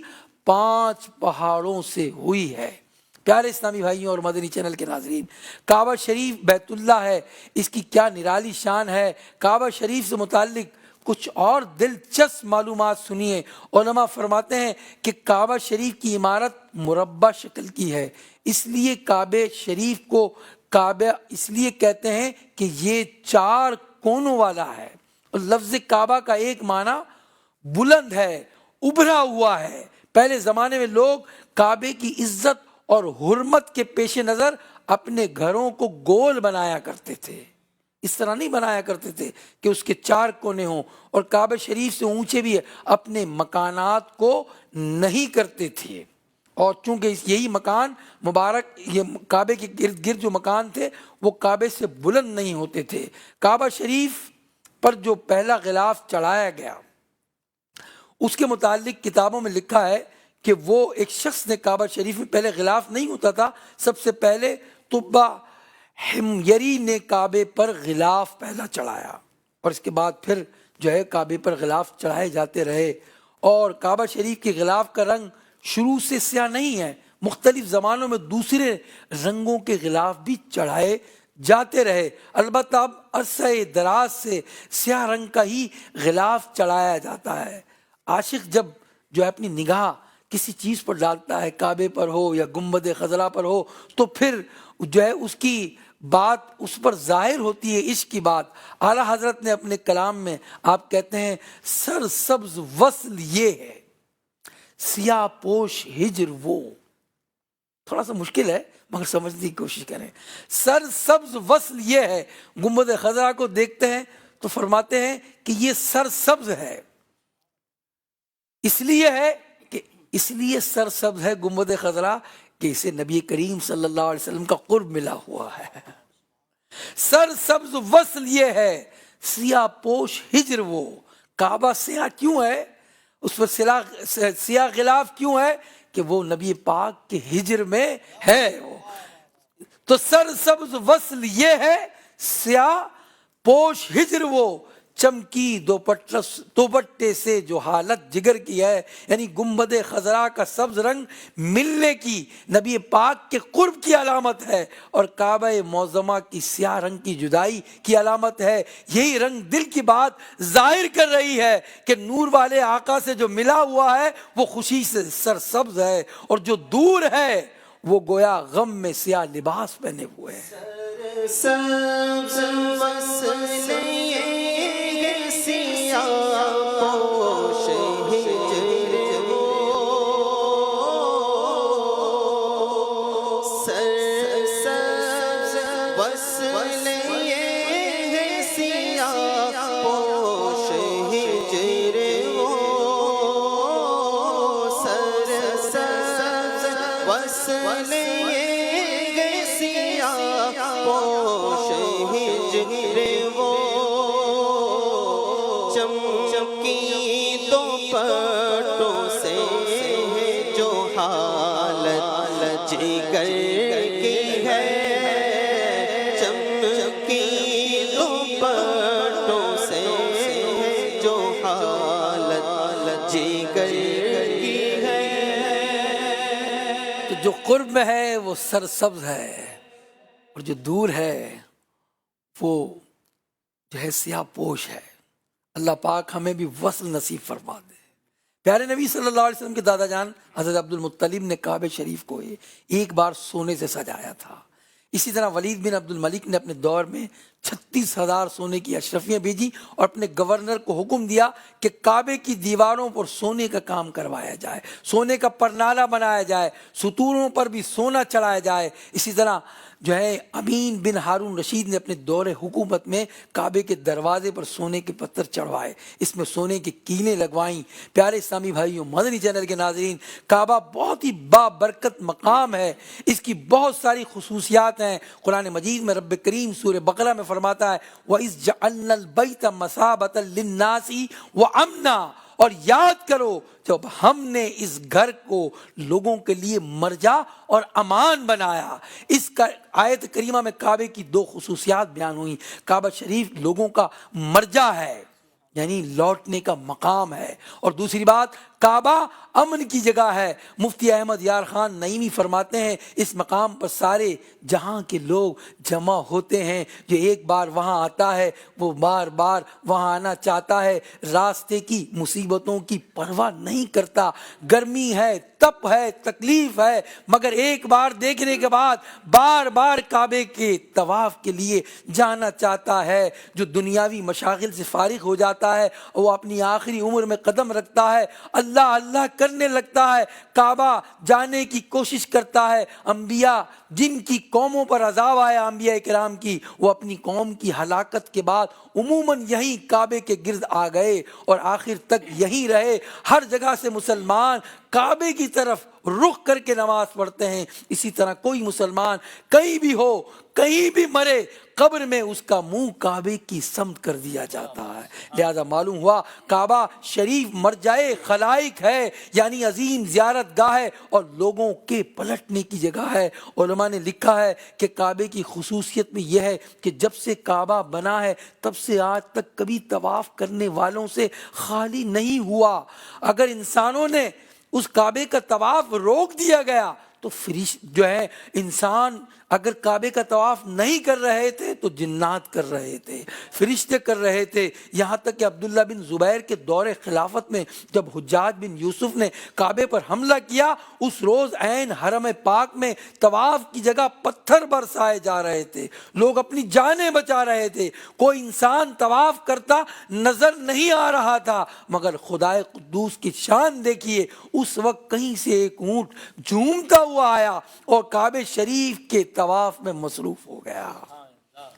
5 پہاڑوں سے ہوئی ہے۔ پیارے اسلامی بھائیوں اور مدنی چینل کے ناظرین، کعبہ شریف بیت اللہ ہے، اس کی کیا نرالی شان ہے۔ کعبہ شریف سے متعلق کچھ اور دلچسپ معلومات سنیے۔ علماء فرماتے ہیں کہ کعبہ شریف کی عمارت مربع شکل کی ہے، اس لیے کعبہ شریف کو کعبہ اس لیے کہتے ہیں کہ یہ 4 کونوں والا ہے، اور لفظ کعبہ کا ایک معنی بلند ہے، ابھرا ہوا ہے۔ پہلے زمانے میں لوگ کعبے کی عزت اور حرمت کے پیش نظر اپنے گھروں کو گول بنایا کرتے تھے، اس طرح نہیں بنایا کرتے تھے کہ اس کے 4 کونے ہوں، اور کعبہ شریف سے اونچے بھی اپنے مکانات کو نہیں کرتے تھے، اور چونکہ یہی مکان مبارک، یہ کعبے کے گرد گرد جو مکان تھے وہ کعبے سے بلند نہیں ہوتے تھے۔ کعبہ شریف پر جو پہلا غلاف چڑھایا گیا اس کے متعلق کتابوں میں لکھا ہے کہ وہ ایک شخص نے کعبہ شریف میں پہلے غلاف نہیں ہوتا تھا، سب سے پہلے طبہ حمیری نے کعبے پر غلاف پہلا چڑھایا، اور اس کے بعد پھر جو ہے کعبے پر غلاف چڑھائے جاتے رہے۔ اور کعبہ شریف کے غلاف کا رنگ شروع سے سیاہ نہیں ہے، مختلف زمانوں میں دوسرے رنگوں کے غلاف بھی چڑھائے جاتے رہے، البتہ اب عرصہ دراز سے سیاہ رنگ کا ہی غلاف چڑھایا جاتا ہے۔ عاشق جب جو ہے اپنی نگاہ کسی چیز پر ڈالتا ہے، کعبے پر ہو یا گنبد خضرا پر ہو، تو پھر جو ہے اس کی بات اس پر ظاہر ہوتی ہے، عشق کی بات۔ اعلیٰ حضرت نے اپنے کلام میں آپ کہتے ہیں سر سبز وصل یہ ہے، سیاہ پوش ہجر وہ۔ تھوڑا سا مشکل ہے مگر سمجھنے کی کوشش کریں۔ سر سبز وصل یہ ہے، گنبد خضرا کو دیکھتے ہیں تو فرماتے ہیں کہ یہ سر سبز ہے، اس لیے سر سبز ہے گنبد خضرا کہ اسے نبی کریم صلی اللہ علیہ وسلم کا قرب ملا ہوا ہے۔ سر سبز وصل یہ ہے، سیاہ پوش ہجر وہ۔ کعبہ سیاہ کیوں ہے، اس پر سیاہ غلاف کیوں ہے؟ کہ وہ نبی پاک کے ہجر میں ہے۔ وہ تو سر سبز وصل یہ ہے، سیاہ پوش ہجر وہ، چمکی دوپٹے سے جو حالت جگر کی ہے، یعنی گنبد خضرا کا سبز رنگ ملنے کی نبی پاک کے قرب کی علامت ہے، اور کعبہ معظمہ کی سیاہ رنگ کی جدائی کی علامت ہے۔ یہی رنگ دل کی بات ظاہر کر رہی ہے کہ نور والے آقا سے جو ملا ہوا ہے وہ خوشی سے سرسبز ہے، اور جو دور ہے وہ گویا غم میں سیاہ لباس پہنے ہوئے ہیں۔ سبز وصل یہ سیاہ پوش ہجر وہ، سبز وصل یہ سیاہ پوش ہجر وہ، سبز وصل یہ سیاہ پوش ہجر وہ، چمکی دوپٹوں سے جو حالت جگر کی ہے، چمکی دوپٹوں سے جو حالت جگر کی ہے۔ تو جو قرب میں ہے وہ سرسبز ہے، اور جو دور ہے وہ جو ہے سیاہ پوش ہے۔ اللہ پاک ہمیں بھی وصل نصیب فرما دے۔ پیارے نبی صلی اللہ علیہ وسلم کے دادا جان حضرت عبد المطلب نے کعبہ شریف کو ایک بار سونے سے سجایا تھا۔ اسی طرح ولید بن عبد الملک نے اپنے دور میں 36,000 سونے کی اشرفیاں بھیجی، اور اپنے گورنر کو حکم دیا کہ کعبے کی دیواروں پر سونے کا کام کروایا جائے، سونے کا پرنالہ بنایا جائے، ستونوں پر بھی سونا چڑھایا جائے۔ اسی طرح جو ہے امین بن ہارون رشید نے اپنے دور حکومت میں کعبے کے دروازے پر سونے کے پتھر چڑھوائے، اس میں سونے کی کیلیں لگوائیں۔ پیارے اسلامی بھائیوں، مدنی چینل کے ناظرین، کعبہ بہت ہی بابرکت مقام ہے، اس کی بہت ساری خصوصیات ہیں۔ قرآن مجید میں رب کریم سورہ بقرہ میں فرماتا ہے وَإِذْ جَعَلْنَا الْبَيْتَ مَثَابَةً لِلنَّاسِ وَأَمْنًا، اور یاد کرو جب ہم نے اس گھر کو لوگوں کے لیے مرجع اور امان بنایا۔ اس کا آیت کریمہ میں کعبے کی دو خصوصیات بیان ہوئی۔ کعبہ شریف لوگوں کا مرجع ہے، یعنی لوٹنے کا مقام ہے، اور دوسری بات کعبہ امن کی جگہ ہے۔ مفتی احمد یار خان نعیمی فرماتے ہیں اس مقام پر سارے جہاں کے لوگ جمع ہوتے ہیں، جو ایک بار وہاں آتا ہے وہ بار بار وہاں آنا چاہتا ہے، راستے کی مصیبتوں کی پرواہ نہیں کرتا، گرمی ہے، تپ ہے، تکلیف ہے، مگر ایک بار دیکھنے کے بعد بار بار کعبے کے طواف کے لیے جانا چاہتا ہے۔ جو دنیاوی مشاغل سے فارغ ہو جاتا ہے، وہ اپنی آخری عمر میں قدم رکھتا ہے، اللہ اللہ کرنے لگتا ہے، کعبہ جانے کی کوشش کرتا ہے۔ انبیاء جن کی قوموں پر عذاب آیا انبیاء کرام کی، وہ اپنی قوم کی ہلاکت کے بعد عموماً یہیں کعبے کے گرد آ گئے اور آخر تک یہیں رہے۔ ہر جگہ سے مسلمان کعبے کی طرف رخ کر کے نماز پڑھتے ہیں۔ اسی طرح کوئی مسلمان کہیں بھی ہو، کہیں بھی مرے، قبر میں اس کا منہ کعبے کی سمت کر دیا جاتا ہے۔ لہذا معلوم ہوا کعبہ شریف مرجع خلائق ہے، یعنی عظیم زیارت گاہ ہے اور لوگوں کے پلٹنے کی جگہ ہے۔ علماء نے لکھا ہے کہ کعبے کی خصوصیت میں یہ ہے کہ جب سے کعبہ بنا ہے تب سے آج تک کبھی طواف کرنے والوں سے خالی نہیں ہوا۔ اگر انسانوں نے اس کعبے کا طواف روک دیا گیا تو جو ہے انسان اگر کعبے کا طواف نہیں کر رہے تھے تو جنات کر رہے تھے، فرشتے کر رہے تھے۔ یہاں تک کہ عبداللہ بن زبیر کے دور خلافت میں جب حجاج بن یوسف نے کعبے پر حملہ کیا، اس روز عین حرم پاک میں طواف کی جگہ پتھر برسائے جا رہے تھے، لوگ اپنی جانیں بچا رہے تھے، کوئی انسان طواف کرتا نظر نہیں آ رہا تھا، مگر خدائے قدوس کی شان دیکھیے، اس وقت کہیں سے ایک اونٹ جھومتا ہوا آیا اور کعبے شریف کے طواف میں مصروف ہو گیا۔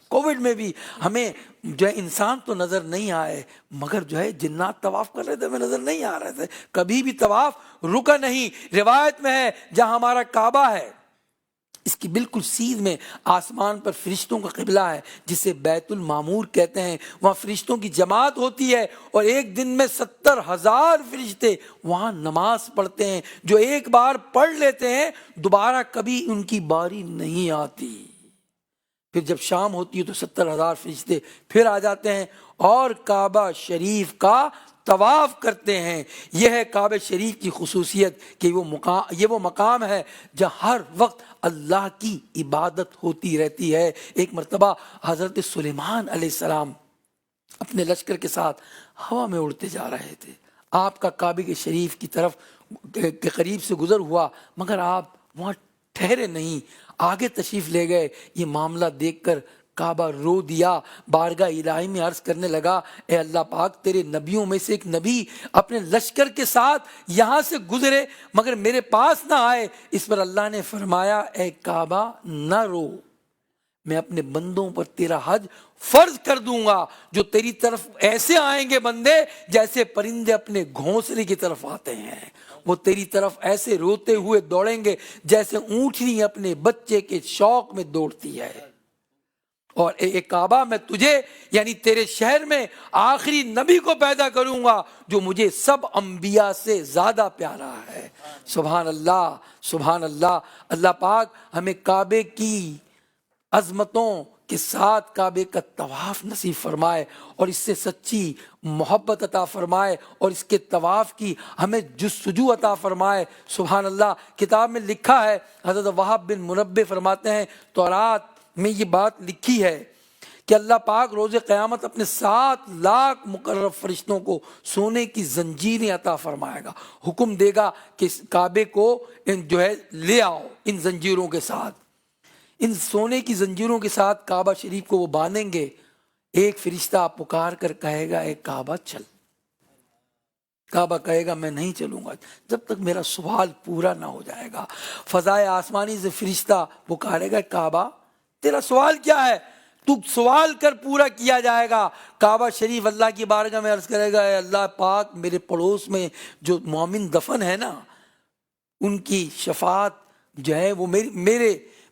کووڈ میں بھی ہمیں جو ہے انسان تو نظر نہیں آئے، مگر جو ہے جنات طواف کر رہے تھے، ہمیں نظر نہیں آ رہے تھے، کبھی بھی طواف رکا نہیں۔ روایت میں ہے جہاں ہمارا کعبہ ہے اس کی بالکل سیدھ میں آسمان پر فرشتوں کا قبلہ ہے جسے بیت المعمور کہتے ہیں، وہاں فرشتوں کی جماعت ہوتی ہے اور ایک دن میں 70,000 فرشتے وہاں نماز پڑھتے ہیں، جو ایک بار پڑھ لیتے ہیں دوبارہ کبھی ان کی باری نہیں آتی۔ پھر جب شام ہوتی ہے تو 70,000 فرشتے پھر آ جاتے ہیں اور کعبہ شریف کا طواف کرتے ہیں۔ یہ ہے کعبہ شریف کی خصوصیت کہ یہ وہ مقام ہے جہاں ہر وقت اللہ کی عبادت ہوتی رہتی ہے۔ ایک مرتبہ حضرت سلیمان علیہ السلام اپنے لشکر کے ساتھ ہوا میں اڑتے جا رہے تھے۔ آپ کا کعبہ کے شریف کی طرف کے قریب سے گزر ہوا، مگر آپ وہاں ٹھہرے نہیں، آگے تشریف لے گئے۔ یہ معاملہ دیکھ کر کعبہ رو دیا، بارگاہ الہی میں عرض کرنے لگا، اے اللہ پاک، تیرے نبیوں میں سے ایک نبی اپنے لشکر کے ساتھ یہاں سے گزرے مگر میرے پاس نہ آئے۔ اس پر اللہ نے فرمایا، اے کعبہ نہ رو، میں اپنے بندوں پر تیرا حج فرض کر دوں گا، جو تیری طرف ایسے آئیں گے بندے جیسے پرندے اپنے گھونسلے کی طرف آتے ہیں، وہ تیری طرف ایسے روتے ہوئے دوڑیں گے جیسے اونٹنی اپنے بچے کے شوق میں دوڑتی ہے۔ اور اے کعبہ، میں تجھے یعنی تیرے شہر میں آخری نبی کو پیدا کروں گا جو مجھے سب انبیاء سے زیادہ پیارا ہے۔ سبحان اللہ، سبحان اللہ۔ اللہ پاک ہمیں کعبے کی عظمتوں کے ساتھ کعبے کا طواف نصیب فرمائے اور اس سے سچی محبت عطا فرمائے اور اس کے طواف کی ہمیں جستجو عطا فرمائے۔ سبحان اللہ۔ کتاب میں لکھا ہے، حضرت وہب بن منبہ فرماتے ہیں، تورات میں یہ بات لکھی ہے کہ اللہ پاک روز قیامت اپنے 7 لاکھ مقرب فرشتوں کو سونے کی زنجیریں عطا فرمائے گا، حکم دے گا کہ اس کعبے کو جو ہے لے آؤ، ان زنجیروں کے ساتھ، ان سونے کی زنجیروں کے ساتھ کعبہ شریف کو وہ باندھیں گے۔ ایک فرشتہ پکار کر کہے گا، اے کعبہ چل۔ کعبہ کہے گا، میں نہیں چلوں گا جب تک میرا سوال پورا نہ ہو جائے گا۔ فضائے آسمانی سے فرشتہ پکارے گا، کعبہ تیرا سوال کیا ہے؟ تو سوال کر، پورا کیا جائے گا۔ کعبہ شریف اللہ کی بارگاہ میں عرض کرے گا، اے اللہ پاک، میرے پڑوس میں جو مومن دفن ہے نا، ان کی شفاعت جو ہے وہ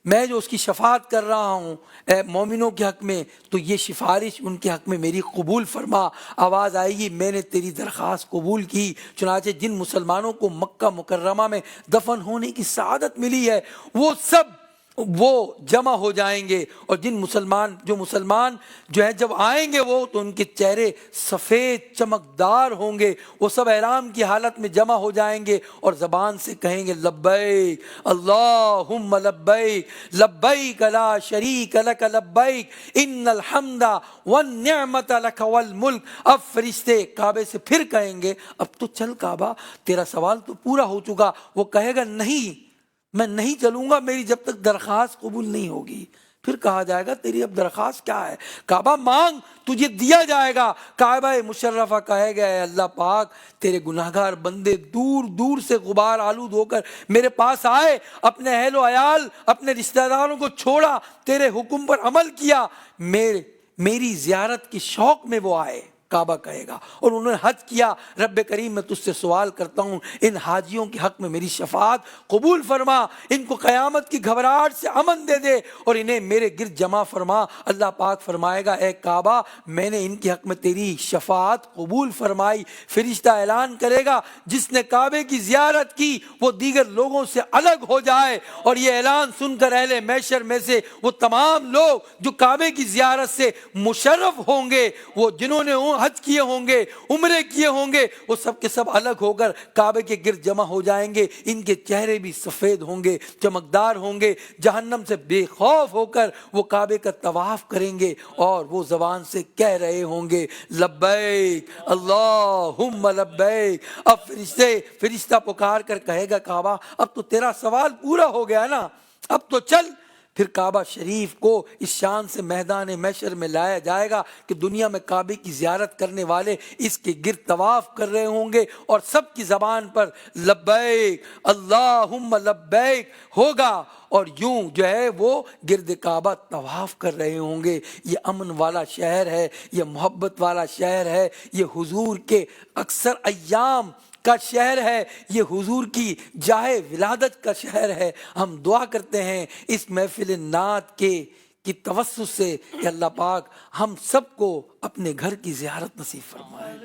میں جو اس کی شفاعت کر رہا ہوں اے مومنوں کے حق میں، تو یہ سفارش ان کے حق میں میری قبول فرما۔ آواز آئے گی، میں نے تیری درخواست قبول کی۔ چنانچہ جن مسلمانوں کو مکہ مکرمہ میں دفن ہونے کی سعادت ملی ہے، وہ جمع ہو جائیں گے، اور جو مسلمان جو ہے جب آئیں گے وہ، تو ان کے چہرے سفید چمکدار ہوں گے، وہ سب احرام کی حالت میں جمع ہو جائیں گے اور زبان سے کہیں گے، لبیک اللہم لبیک لبیک لا شریک لک لبیک ان الحمد والنعمت لک والملک۔ اب فرشتے کعبے سے پھر کہیں گے، اب تو چل کعبہ، تیرا سوال تو پورا ہو چکا۔ وہ کہے گا، نہیں، میں نہیں چلوں گا، میری جب تک درخواست قبول نہیں ہوگی۔ پھر کہا جائے گا، تیری اب درخواست کیا ہے؟ کعبہ مانگ، تجھے دیا جائے گا۔ کعبہ مشرفہ کہے گا، اے اللہ پاک، تیرے گناہگار بندے دور دور سے غبار آلود ہو کر میرے پاس آئے، اپنے اہل و عیال، اپنے رشتہ داروں کو چھوڑا، تیرے حکم پر عمل کیا، میری زیارت کے شوق میں وہ آئے۔ کعبہ کہے گا، اور انہوں نے حج کیا، رب کریم میں تجھ سے سوال کرتا ہوں، ان حاجیوں کے حق میں میری شفاعت قبول فرما، ان کو قیامت کی گھبراہٹ سے امن دے دے اور انہیں میرے گرد جمع فرما۔ اللہ پاک فرمائے گا، اے کعبہ، میں نے ان کے حق میں تیری شفاعت قبول فرمائی۔ فرشتہ اعلان کرے گا، جس نے کعبے کی زیارت کی وہ دیگر لوگوں سے الگ ہو جائے، اور یہ اعلان سن کر اہل محشر میں سے وہ تمام لوگ جو کعبے کی زیارت سے مشرف ہوں گے، وہ جنہوں نے حج کیے ہوں گے، عمرے کیے ہوں گے، وہ سب کے سب الگ ہو کر کعبے کے گرد جمع ہو جائیں گے۔ ان کے چہرے بھی سفید ہوں گے، چمکدار ہوں گے، جہنم سے بے خوف ہو کر وہ کعبے کا طواف کریں گے، اور وہ زبان سے کہہ رہے ہوں گے، لبیک اللہم لبیک۔ اب فرشتہ پکار کر کہے گا، کعبہ اب تو تیرا سوال پورا ہو گیا نا، اب تو چل۔ پھر کعبہ شریف کو اس شان سے میدان محشر میں لایا جائے گا کہ دنیا میں کعبے کی زیارت کرنے والے اس کے گرد طواف کر رہے ہوں گے، اور سب کی زبان پر لبیک اللہم لبیک ہوگا، اور یوں جو ہے وہ گرد کعبہ طواف کر رہے ہوں گے۔ یہ امن والا شہر ہے، یہ محبت والا شہر ہے، یہ حضور کے اکثر ایام کا شہر ہے، یہ حضور کی جاہ ولادت کا شہر ہے۔ ہم دعا کرتے ہیں اس محفل نعت کی توسط سے کہ اللہ پاک ہم سب کو اپنے گھر کی زیارت نصیب فرمائے۔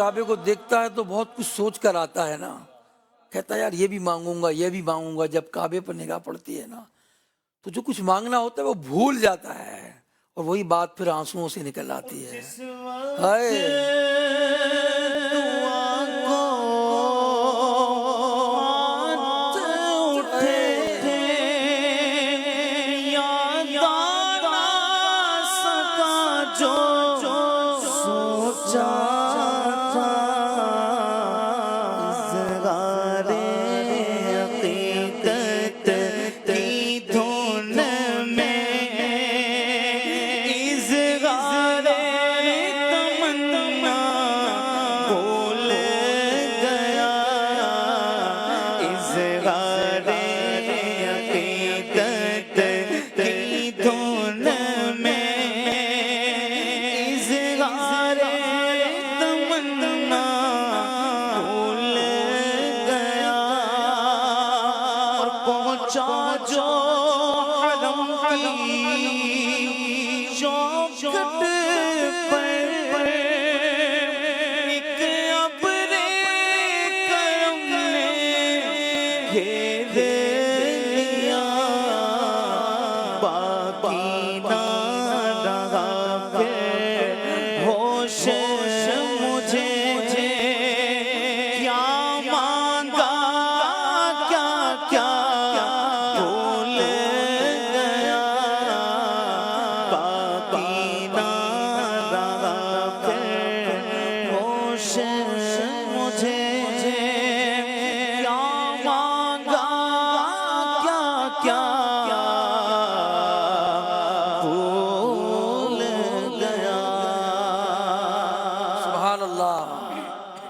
کعبے کو دیکھتا ہے تو بہت کچھ سوچ کر آتا ہے نا، کہتا ہے یار یہ بھی مانگوں گا یہ بھی مانگوں گا. جب کعبے پر نگاہ پڑتی ہے نا تو جو کچھ مانگنا ہوتا ہے وہ بھول جاتا ہے، اور وہی بات پھر آنسوؤں سے نکل آتی ہے.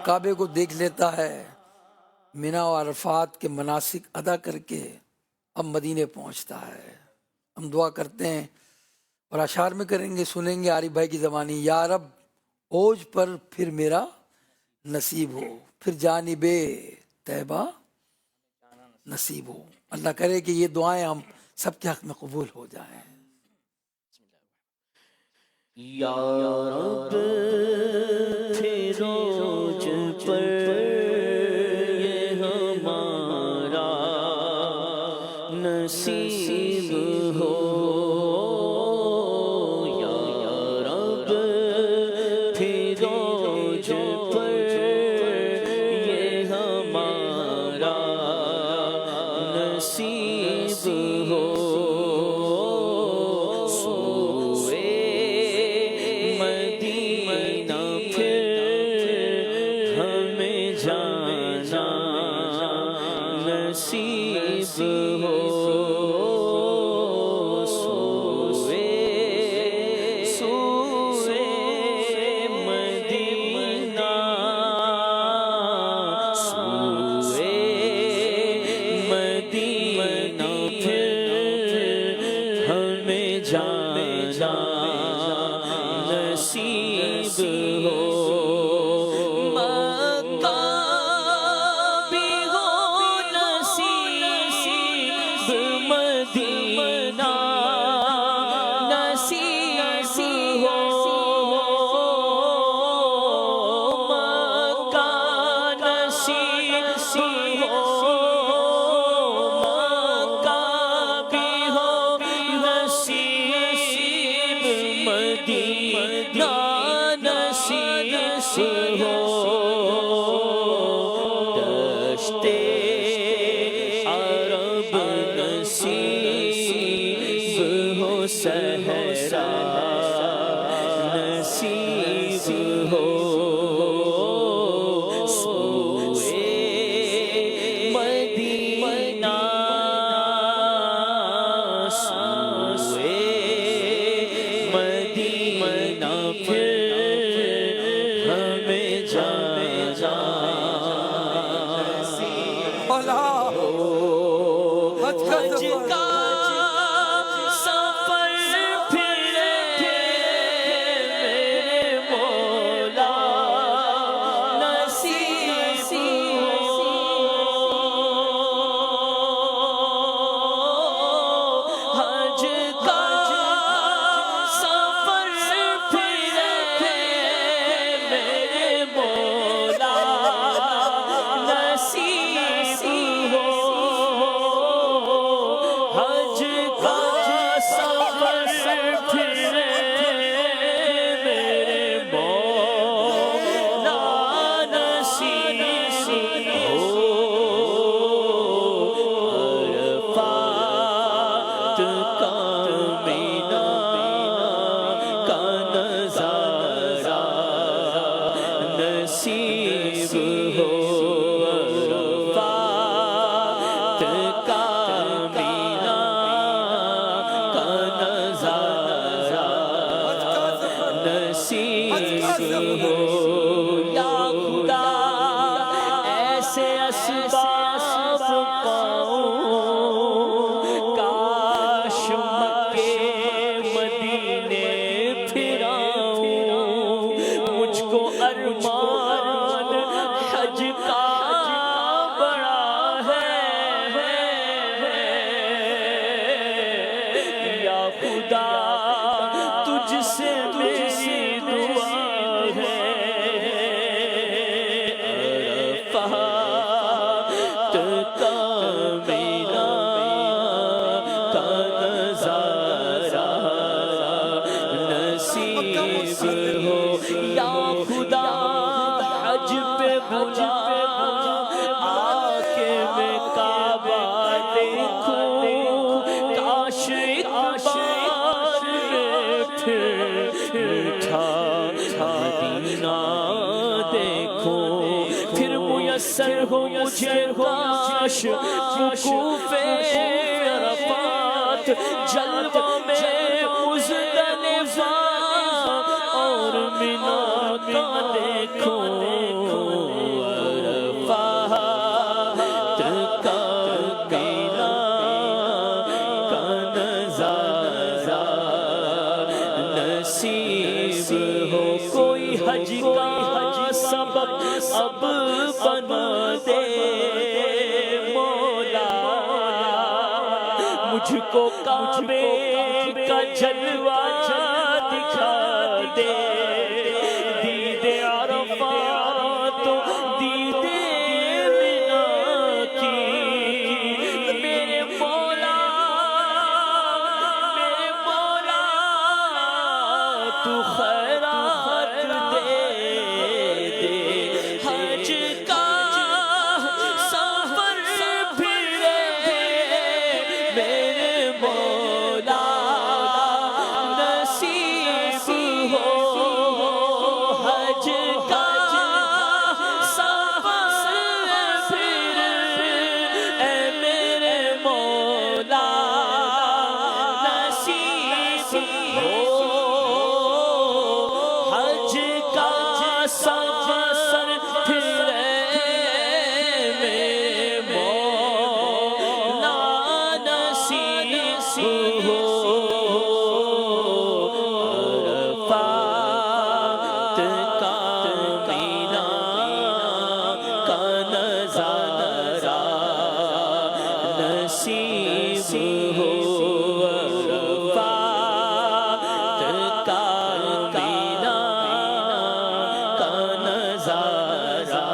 کعبے کو دیکھ لیتا ہے، مینا و عرفات کے مناسک ادا کر کے اب مدینے پہنچتا ہے. ہم دعا کرتے ہیں اور اشعار میں کریں گے، سنیں گے عارف بھائی کی زبانی. یا رب اوج پر پھر میرا نصیب ہو، پھر جانب طیبہ نصیب ہو. اللہ کرے کہ یہ دعائیں ہم سب کے حق میں قبول ہو جائیں. یا رب پھر اوج پر یہ ہمارا نصیب ہو. یا رب پھر اوج پر یہ ہمارا نصیب ہو. اسباب پاؤں، کاش مکے مدینے پھر آؤں، مجھ کو ارمان حج کا بڑا ہے، یا خدا تجھ سے میری دعا ہے، عرفات کا مینا کا نظارہ نصیب ہو، یا خدا حج پہ بلا آ کے میں کعبہ دیکھوں، کاش ایک بار پھر میٹھا مدینہ دیکھوں، پھر میسر ہو مجھے کاش وقوف عرفات، جلوہ میں مزدلفہ اور مینا کا دیکھوں، عرفات کا مینا کا نظارہ نصیب ہو، کوئی حج کا سبب اب بنا دے مولا، مجھ کو کعبے کا جلوہ دکھا دے، دید عرفات تو دید مینا کی، میرے مولا تو خیرات دے دے، حج کا سفر پھرے میرے مولا نصیب ہو، حج کا سفر پھرے اے میرے مولا نصیب ہو، حج کا سفر پھرے میرے مولا نصیب ہو، عرفات کا مینا کا نظارہ نصیب ہو، عرفات کا مینا کا نظارہ،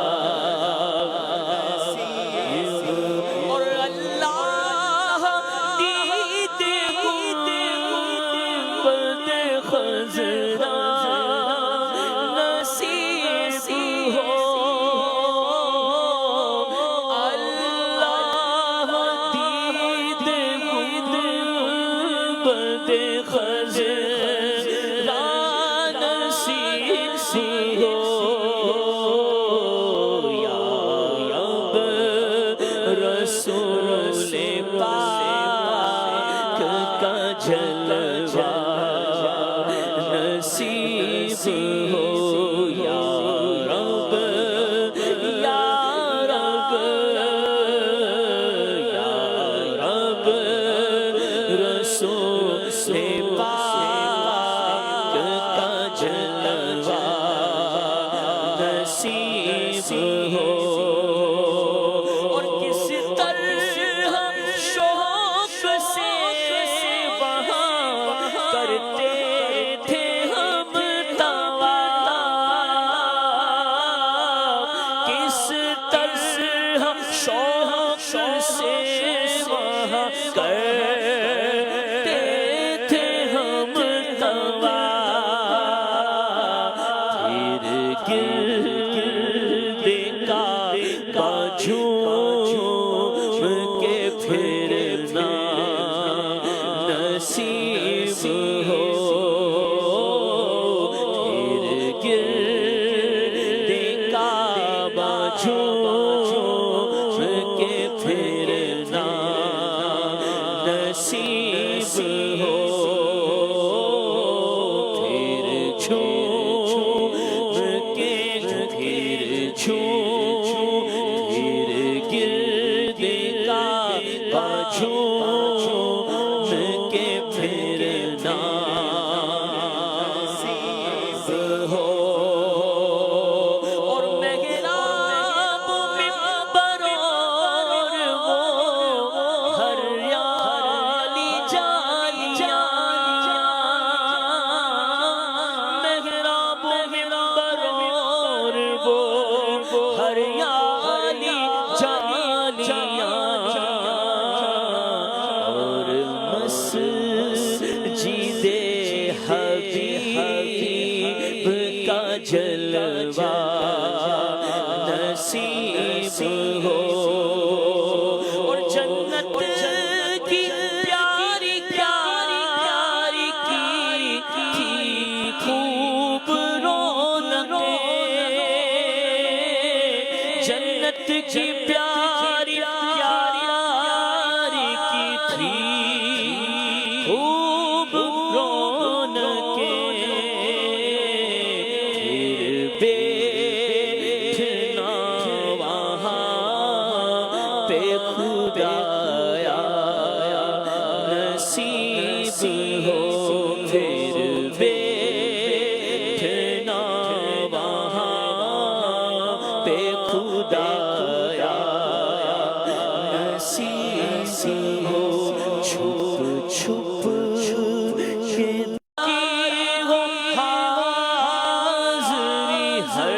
اور اللہ دید گنبد خضرا نصیب ہو، اللہ دید گنبد خضرا نصیب ہو، یا رب رسول پاک کا جلوہ نصیب ہو، یا رب یا رب یا رب رسول پاک کا جلوہ نصیب ہو، اور کس طرح شوق سے وہاں کرتے تھے ہم طواف، کس طرح شوق سے وہاں کرتے تھے ہم طواف، پھر گرد کعبہ جھوم کے پھرنا نصیب ہو، پھر گرد کعبہ جھوم کے پھرنا نصیب ہو، پھر جھوم کے پھر جھوم پھر ہو اور جنت کی پیاری پیاری کی خوب رونقیں جنت کی پیاری پیاری کی تھی خوب رونقیں بیٹھنا وہاں پہ خدایا نصیب ہو پھر بیٹھنا وہاں پہ خدایا نصیب ہو چھپ چھپ کے ہو حاضری ہر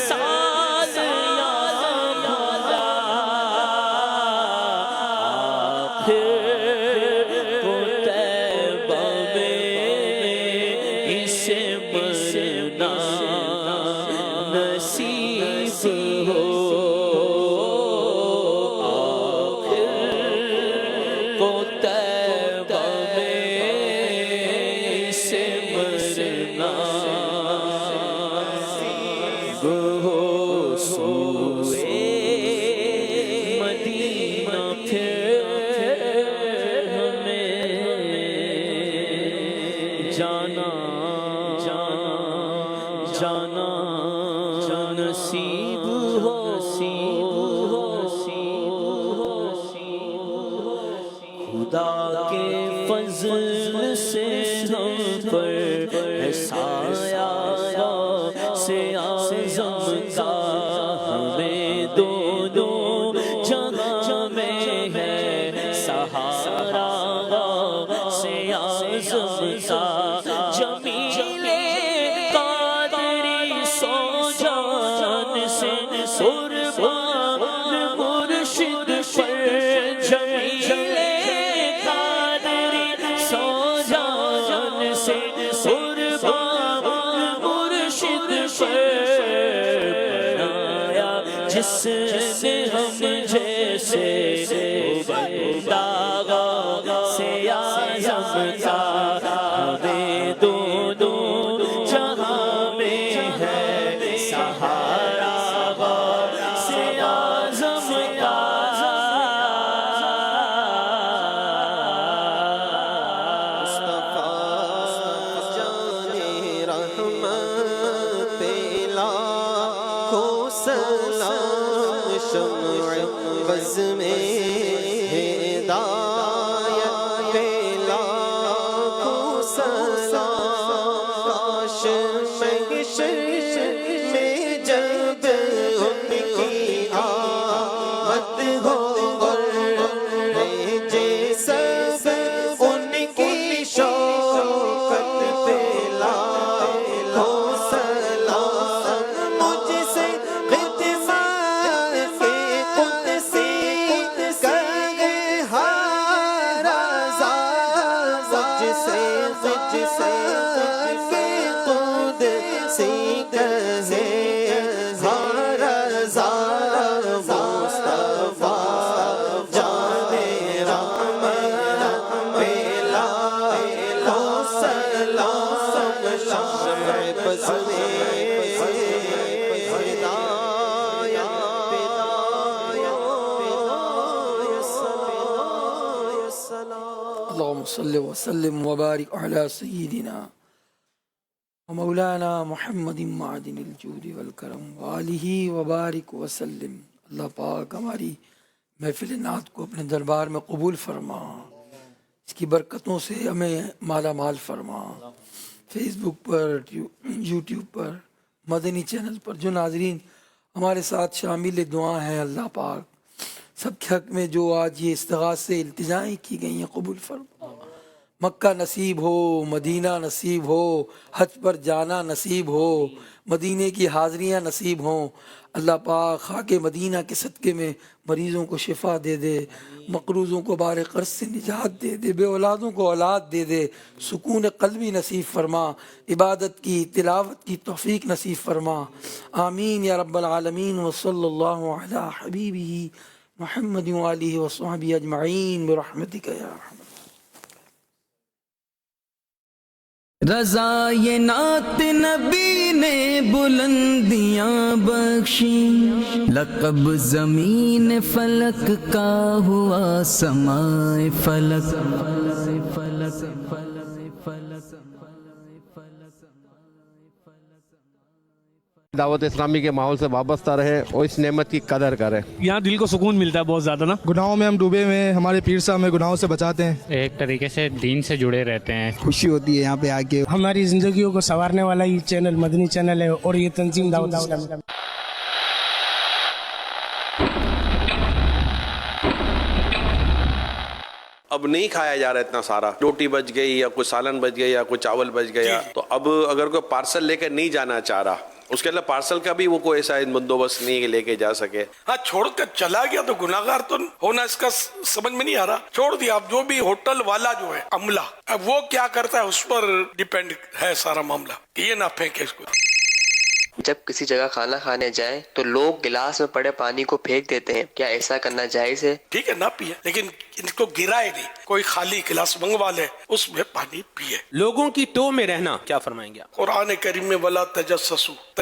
سال یا مولا آخر کو طیبہ میں اسے مرنا نصیب ہو کو طیبہ میں سے مرنا ہو سوئے مدینہ پھر ہمیں جانا جانا نصیب ہو خدا کے فضل سے ہم پر ہے سایہ سے اعظم کا ہمیں دونوں جگہ میں ہے سہارا سے اعظم کا جمیل قادری سو جان سے قربان مرشد پر جمیل جس نے ہم جیسے بندہ سے اعظم کا ہمیں دونوں جہاں میں ہے سہارا سے اعظم کا بز میں ہدایت پہ لاکھوں سلام کاش محشر میں جب ان کی آمد ہو اور بھیجے سب ان کی شوقت پہ لاکھوں سلام مجھ سے اللهم صل وسلم وبارك على سيدنا ومولانا محمد معدن الجود والکرم وآلہ وبارک وسلم. اللہ پاک ہماری محفل نعت کو اپنے دربار میں قبول فرما، اس کی برکتوں سے ہمیں مالا مال فرما. فیس بک پر، یوٹیوب پر، مدنی چینل پر جو ناظرین ہمارے ساتھ شامل دعا ہیں، اللہ پاک سب کے حق میں جو آج یہ استغاثے التجائیں کی گئی ہیں قبول فرما. مکہ نصیب ہو، مدینہ نصیب ہو، حج پر جانا نصیب ہو، مدینے کی حاضریاں نصیب ہوں۔ اللہ پاک خاک مدینہ کے صدقے میں مریضوں کو شفا دے دے، مقروضوں کو بار قرض سے نجات دے دے، بے اولادوں کو اولاد دے دے، سکون قلبی نصیب فرما، عبادت کی تلاوت کی توفیق نصیب فرما، آمین یا رب العالمین۔ وصلی اللہ علی حبیبہ محمد وآلہ وصحبہ اجمعین برحمتک یا ارحم۔ رضا یہ نعت نبی نے بلندیاں بخشی، لقب زمین فلک کا ہوا سمائے فلک۔ دعوت اسلامی کے ماحول سے وابستہ رہے اور اس نعمت کی قدر کرے۔ یہاں دل کو سکون ملتا ہے بہت زیادہ نا۔ گناہوں میں ہم ڈوبے ہوئے ہیں، ہمارے پیر صاحب ہمیں گناہوں سے بچاتے ہیں، ایک طریقے سے دین سے جڑے رہتے ہیں۔ خوشی ہوتی ہے یہاں پہ آ کے۔ ہماری زندگیوں کو سنوارنے والا یہ چینل مدنی چینل ہے، اور یہ تنظیم دعوت اسلامی۔ اب نہیں کھایا جا رہا اتنا سارا، روٹی بچ گئی یا کوئی سالن بچ گئی یا کوئی چاول بچ گیا، تو اب اگر کوئی پارسل لے کر نہیں جانا چاہ رہا، اس کے لیے پارسل کا بھی وہ کوئی ایسا بندوبست نہیں کہ لے کے جا سکے۔ ہاں چھوڑ کر چلا گیا تو گناہگار تو ہونا اس کا سمجھ میں نہیں آ رہا، چھوڑ دیا۔ اب جو بھی ہوٹل والا جو ہے عملہ، اب وہ کیا کرتا ہے اس پر ڈیپینڈ ہے سارا معاملہ، یہ نہ پھینکے اس کو۔ جب کسی جگہ کھانا کھانے جائیں تو لوگ گلاس میں پڑے پانی کو پھینک دیتے ہیں، کیا ایسا کرنا جائز ہے؟ ٹھیک ہے نہ پیے، لیکن ان کو گرائے نہیں، کوئی خالی گلاس منگوا لے اس میں پانی پیے۔ لوگوں کی ٹو میں رہنا کیا فرمائیں گے آپ؟ قرآن کریم میں ولا تجسسوا،